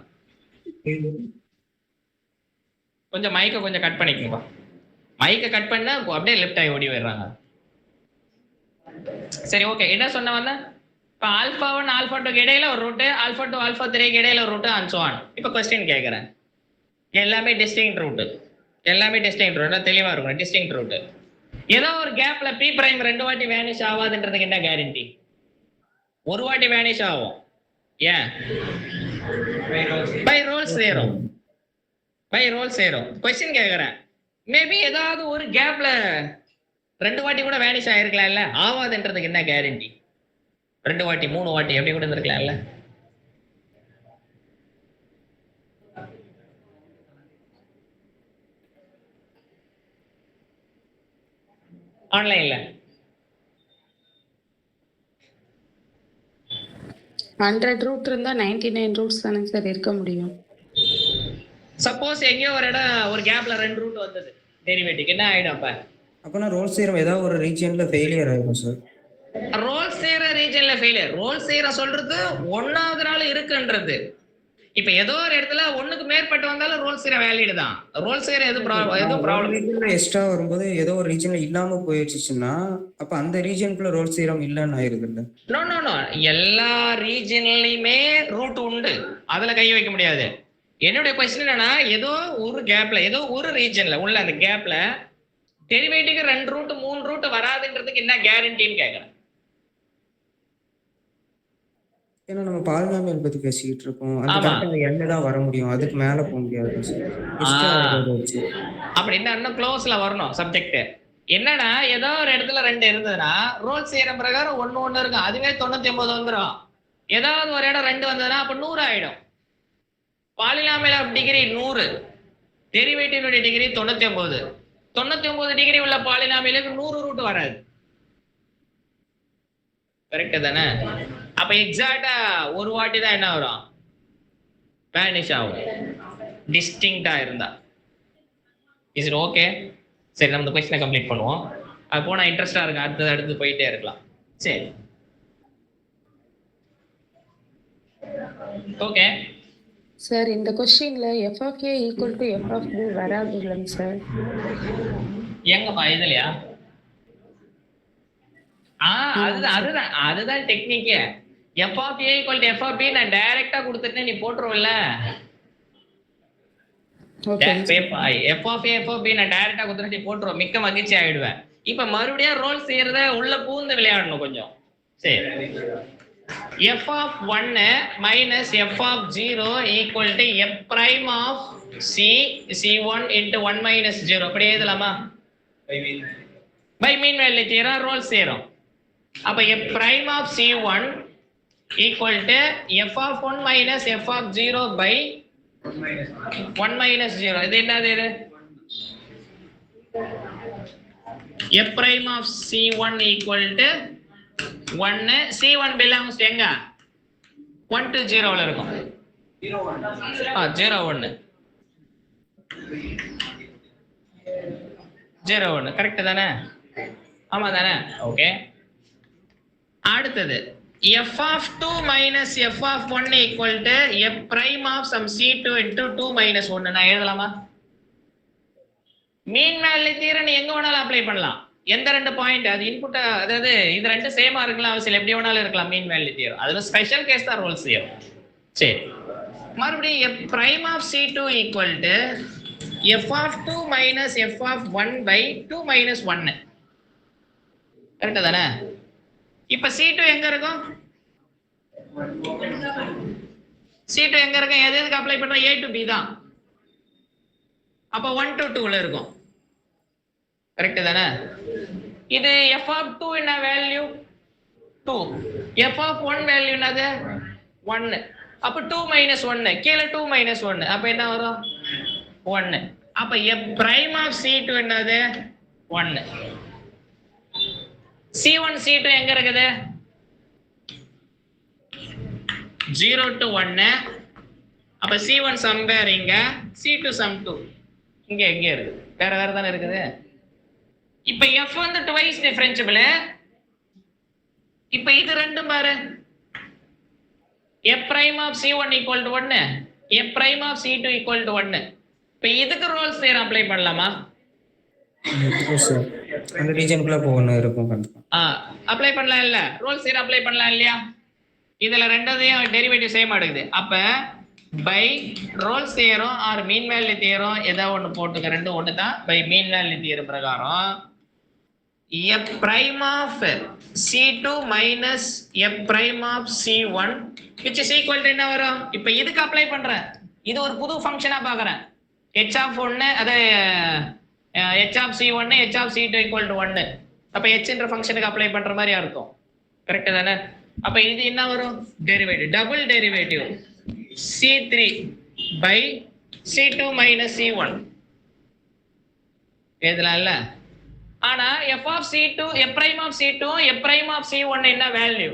Speaker 1: கொஞ்சம் மைக்க கொஞ்சம் கட் பண்ணிக்கோங்க. மைக்க கட் பண்ணா அப்படியே லெஃப்ட் ஆகி ஓடி போயிடுறாங்க. சரி, ஓகே. என்ன சொன்ன வந்த? இப்ப ஆல்பா 1 ஆல்பா 2 இடையில ஒரு ரூட், ஆல்பா 2 ஆல்பா 3 இடையில ஒரு ரூட், அண்ட் சோ ஆன். இப்ப क्वेश्चन கேக்குறேன். எல்லாமே டிஸ்டிங்க்ட் ரூட், எல்லாமே டிஸ்டிங்க்ட் ரூட், தெளிவா இருக்கும். Distinct root. ஏதோ ஒரு கேப்ல p பிரைம் 2 வாட்டி வேனிஷ் ஆகாதுன்றதுக்கு என்ன கேரண்டி? ஒரு வாட்டி வேனிஷ் ஆகும். ஏன்? By Rolle's theorem. By Rolle's theorem. Question கேக்குறேன். மேபி ஏதாவது ஒரு கேப்ல 2 வாட்டி கூட வேனிஷ் ஆயிருக்கலாம் இல்ல? ஆவாதுன்றதுக்கு என்ன கேரண்டி? 2 வாட்டி 3 வாட்டி எப்படி கூட இருந்திருக்கலாம் இல்ல? ஆன்லைன்ல
Speaker 4: 100 ரூட் இருந்தா 99 ரூட்ஸ் தானே சார் இருக்க முடியும்.
Speaker 1: சப்போஸ் எங்கேயோ ஒரு கேப்ல 2 ரூட் வந்தது, டெரிவேட்டிவ் என்ன ஆயிடும்?
Speaker 6: அப்பனா ரோல்ஸ் தியரம் ஏதாவது ஒரு ரீஜியன்ல ஃபெயிலியர் ஆயிடும் சார்.
Speaker 1: ரோல்ஸ் தியரம் ரீஜன்ல ஃபெயிலியர். ரோல்ஸ் தியரம் சொல்றது ஒன்னாவது நாள் இருக்குன்றது. இப்ப ஏதோ ஒரு இடத்துல ஒண்ணுக்கு மேற்பட்டு வந்தாலும் ரோல்ஸ் தியரம் வேலிட் தான். ரோல்ஸ் தியரம் எது ப்ராப்ளம்?
Speaker 6: ரீஜன்ல எக்ஸ்ட்ரா வரும்போது ஏதோ ஒரு ரீஜன்ல இல்லாம போயிடுச்சுன்னா அப்ப அந்த ரீஜனுக்குள்ள ரோல்ஸ் தியரம் இல்லன்னு ஆயிருது இல்ல?
Speaker 1: நோ நோ நோ, எல்லா ரீஜன்லயுமே ரூட் உண்டு, அதுல கை வைக்க முடியாது. என்னுடைய क्वेश्चन என்னன்னா, ஏதோ ஒரு கேப்ல, ஏதோ ஒரு ரீஜன்ல உள்ள அந்த கேப்ல டெரிவேட்டிவ்க்கு 2 ரூட் 3 ரூட் வராதுன்றதுக்கு என்ன கேரண்டின்னு கேக்குறேன்.
Speaker 6: ஏன்னா நம்ம பாலினாமியல் பத்தி பேசிட்டு இருக்கோம். அந்த கரெக்டா எல்ல தான் வர முடியும், அதுக்கு மேல போக முடியாது சார்.
Speaker 1: அப்படின்னா இன்னும் க்ளோஸ்ல வரணும் சப்ஜெக்ட். என்னன்னா ஏதோ ஒரு இடத்துல 2 இருந்ததுன்னா ரோல்ஸ் தியரம் பிரகாரம் 1 இருக்கும், அதுவே 99 வந்துடும். ஏதாவது ஒரு இடம் 2 வந்ததுன்னா அப்ப 100 ஆயிடும். Polynomial of degree 100, derivative degree 99. 99 degree உள்ள பாலினாமியலுக்கு 100 ரூட் வராது. கரெக்ட் தானே? அப்ப எக்ஸாக்ட்டா ஒரு வாட்டி தான் என்ன வரும்? வேனிஷ் ஆகும், டிஸ்டிங்க்டா இருந்தா. Is it okay? சரி, நம்ம இந்த क्वेश्चन கம்ப்ளீட் பண்ணுவோம். அது போனா இன்ட்ரெஸ்டா இருக்கு, அடுத்து போயிட்டே இருக்கலாம். சரி, ஓகே
Speaker 4: சார். இந்த क्वेश्चनல f of a equal to f of b வராது இல்லங்க சார்?
Speaker 1: எங்கப்பா இதுலயா? அதுதான் technique. f of a equal to f of b நான் டைரக்டா கொடுத்துட்டேன், நீ போட்டுருவல்ல. f of a f of b நான் டைரக்டா கொடுத்துட்டேன், நீ போட்டுருவ, மிக்க மகிழ்ச்சி ஆயிடுவேன். இப்ப மறுபடியும் ரோல் செய்யறத உள்ள பூந்து விளையாடணும் கொஞ்சம். சரி, f of 1 minus f of 0 equal to f prime of c1 into 1 minus 0. அப்படி எழுதலாமா? by mean value theorem, Rolle's theorem. அப்ப f prime of c1 equal to f of 1 minus f of 0 by 1 minus 0. இது என்னது? இது f prime of c1 equal to 1. c1 belongs to எங்க 1 to 0 ல இருக்கும். 0 1 0 1 correct தானே? ஆமா தானே? ஓகே. அடுத்தது f of 2 minus f of 1 equal to f prime of some c2 into 2 minus 1. நான் எழுதலாமா? மீன் வேல்யூ தியரம் நீ எங்க வேணாலும் அப்ளை பண்ணலாம். எந்த ரெண்டு பாயிண்ட் அது இன்புட், அதாவது இது ரெண்டு சேமா இருக்கலாம், அவசியம் எப்படி வேணாலும் இருக்கலாம் மீன் வேல்யூ தியரம். அதுல ஸ்பெஷல் கேஸ் தான் ரோல்ஸ் தியரம். சரி, மறுபடியும் f prime of c2 equal to f of 2 minus f of 1 by 2 minus 1. Correct தானே? இப்ப c2 எங்க இருக்கும்? c2 எங்க இருக்கும்? எதுக்கு அப்ளை பண்ற? a to b தான். அப்ப 1 to 2 ல இருக்கும். கரெக்ட் தானே? இது f of 2 என்ன வேல்யூ? 2. f of 1 வேல்யூ என்னது? 1. அப்ப 2 minus 1 கீழ 2 minus 1 அப்ப என்ன வரும்? 1. அப்ப f prime of c2 என்னது? 1. c1 c2 எங்க இருக்குது? 0 to 1. அப்ப c1 somewhere இங்க, c2 some 2 இங்க எங்க இருக்கு? வேற வேற தானே இருக்குது. இப்ப f வந்து twice differentiable. இப்ப இது ரெண்டும் பாரு, f prime of c1 equal to 1, f prime of c2 equal to 1. இப்ப இதுக்கு ரோல்ஸ் தியரம் அப்ளை பண்ணலாமா?
Speaker 6: சார் அந்த ரீஜனுக்குள்ள போகணும் இருக்கும் கண்டிப்பா.
Speaker 1: அப்ளை பண்ணலாம் இல்ல? ரோல்ஸ் தியரம் அப்ளை பண்ணலாம் இல்லையா? இதுல ரெண்டாவதையும் டெரிவேட்டிவ் சேம் ஆடுது. அப்ப by Rolle's theorem or mean value theorem ஏதாவது ஒன்று போட்டுக்க, ரெண்டும் ஒன்று தான். பை மீன் வேல்யூ தியரம் பிரகாரம் f prime of c2 minus f prime of c1 which is equal to என்ன வரும்? இப்ப இதுக்கு அப்ளை பண்றேன். இது ஒரு புது ஃபங்க்ஷனா பார்க்கறேன். h of 1 அது h of c1 h of c2 equal to 1. அப்ப h என்ற ஃபங்க்ஷனுக்கு அப்ளை பண்ற மாதிரி அர்த்தம். கரெக்ட் தானே? அப்ப இது என்ன வரும்? Derivative, double derivative c3 by c2 minus c1 எழுதலாம் இல்ல? ஆனா f of c2 f prime of c2 f prime of c1 என்ன வேல்யூ?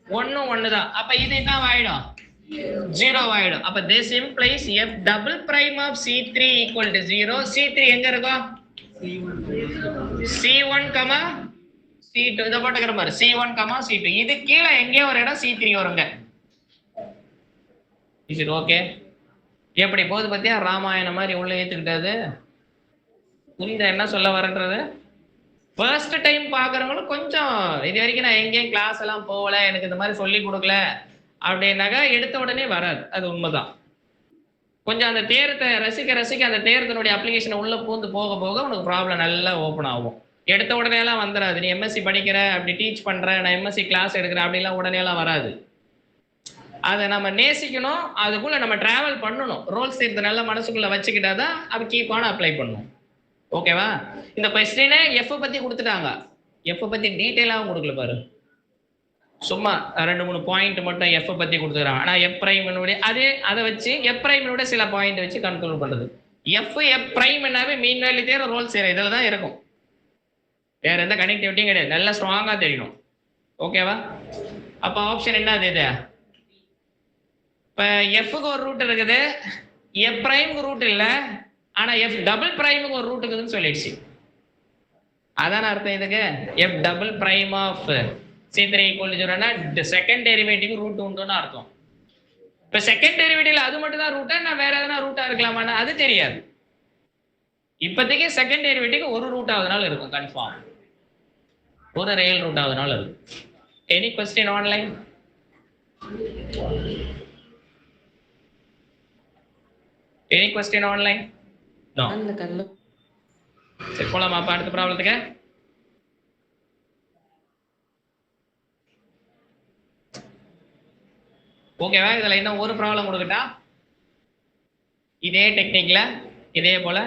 Speaker 1: 1 1 தான். அப்ப இது என்ன ஆயிடும்? 0 ஆயிடும். அப்ப this implies f double prime of c3 equal to 0. c3 எங்க இருக்கும்? c1 c2 இத போட்டுக்கிற மாதிரி c1 c2. இது கீழ எங்கேயோ ஒரு இடம் c3 வருங்க. Is it okay? எப்படி போகுது பத்தியா? ராமாயணம் மாதிரி உள்ள ஏத்துக்கிட்டது. புரியுதா என்ன சொல்ல வரன்றது? ஃபர்ஸ்ட் டைம் பாக்குறவங்களும் கொஞ்சம் இது வரைக்கும் நான் எங்கேயும் கிளாஸ் எல்லாம் போகல, எனக்கு இந்த மாதிரி சொல்லி கொடுக்கல அப்படின்னாக்கா எடுத்த உடனே வராது. அது உண்மைதான். கொஞ்சம் அந்த தேரத்தை ரசிக்க ரசிக்க அந்த தேரத்தினுடைய அப்ளிகேஷனை உள்ள பூந்து போக போக உனக்கு ப்ராப்ளம் நல்லா ஓப்பன் ஆகும். எடுத்த உடனே எல்லாம் வந்துடாது. நீ எம்எஸ்சி படிக்கிற, அப்படி டீச் பண்ற, நான் எம்எஸ்சி கிளாஸ் எடுக்கிறேன் அப்படிலாம் உடனே எல்லாம் வராது. அதை நம்ம நேசிக்கணும், அதுக்குள்ள நம்ம டிராவல் பண்ணணும். ரோல்ஸ் தேர்த்து நல்லா மனசுக்குள்ள வச்சுக்கிட்டாதான் அது கீப் ஆன் அப்ளை பண்ணணும். ஓகேவா? இந்த கொஸ்டினே எஃப் பத்தி கொடுத்துட்டாங்க. எஃப் பத்தி டீட்டெயிலாகவும் கொடுக்கல பாரு, சும்மா 2-3 பாயிண்ட் மட்டும் எஃப் பத்தி கொடுத்துக்கிறாங்க. ஆனா எஃப் பிரைமினுடைய அதை வச்சு எஃப் பிரைமினுடைய சில பாயிண்ட் வச்சு கண்ட்ரோல் பண்றது. எஃப் பிரைம் என்னாவே மீன் வேல்யூ தேர ரோல்ஸ் தேர இதுல தான் இருக்கும். வேற எந்த கனெக்டிவிட்டியும் கிடையாது. நல்லா ஸ்ட்ராங்கா தெரியணும். ஓகேவா? அப்ப ஆப்ஷன் என்ன அது? இது இப்ப எஃப்க்கு ஒரு ரூட் இருக்குது, எஃப் பிரைமுக்கு ரூட் இல்ல, ஆனா எஃப் டபுள் பிரைமுக்கு ஒரு ரூட் இருக்குதுன்னு சொல்லிடுச்சு. அதான அர்த்தம் இதுக்கு. F double prime of c3 equal to 0 second derivative root உண்டுன்னு அர்த்தம். இப்ப செகண்ட் டெரிவேட்டிவ்ல அது மட்டும் தான் ரூட்டா, நான் வேற எதனா ரூட்டா இருக்கலாமா? அது தெரியாது. இப்போதைக்கு செகண்ட் டெரிவேட்டிவ் ஒரு ரூட் ஆகுதுனால இருக்கும் கன்ஃபார்ம், ஒரு ரியல் ரூட் ஆகுதுனால இருக்கும். எனி क्वेश्चन ஆன்லைன்? எனி क्वेश्चन ஆன்லைன்? நோ. சரி போலாமா அப்ப அடுத்த ப்ராப்ளத்துக்கு? ஓகேவா? இதுல இன்னும் ஒரு ப்ராப்ளம் கொடுக்கட்டா? இதே டெக்னிக்ல இதே போல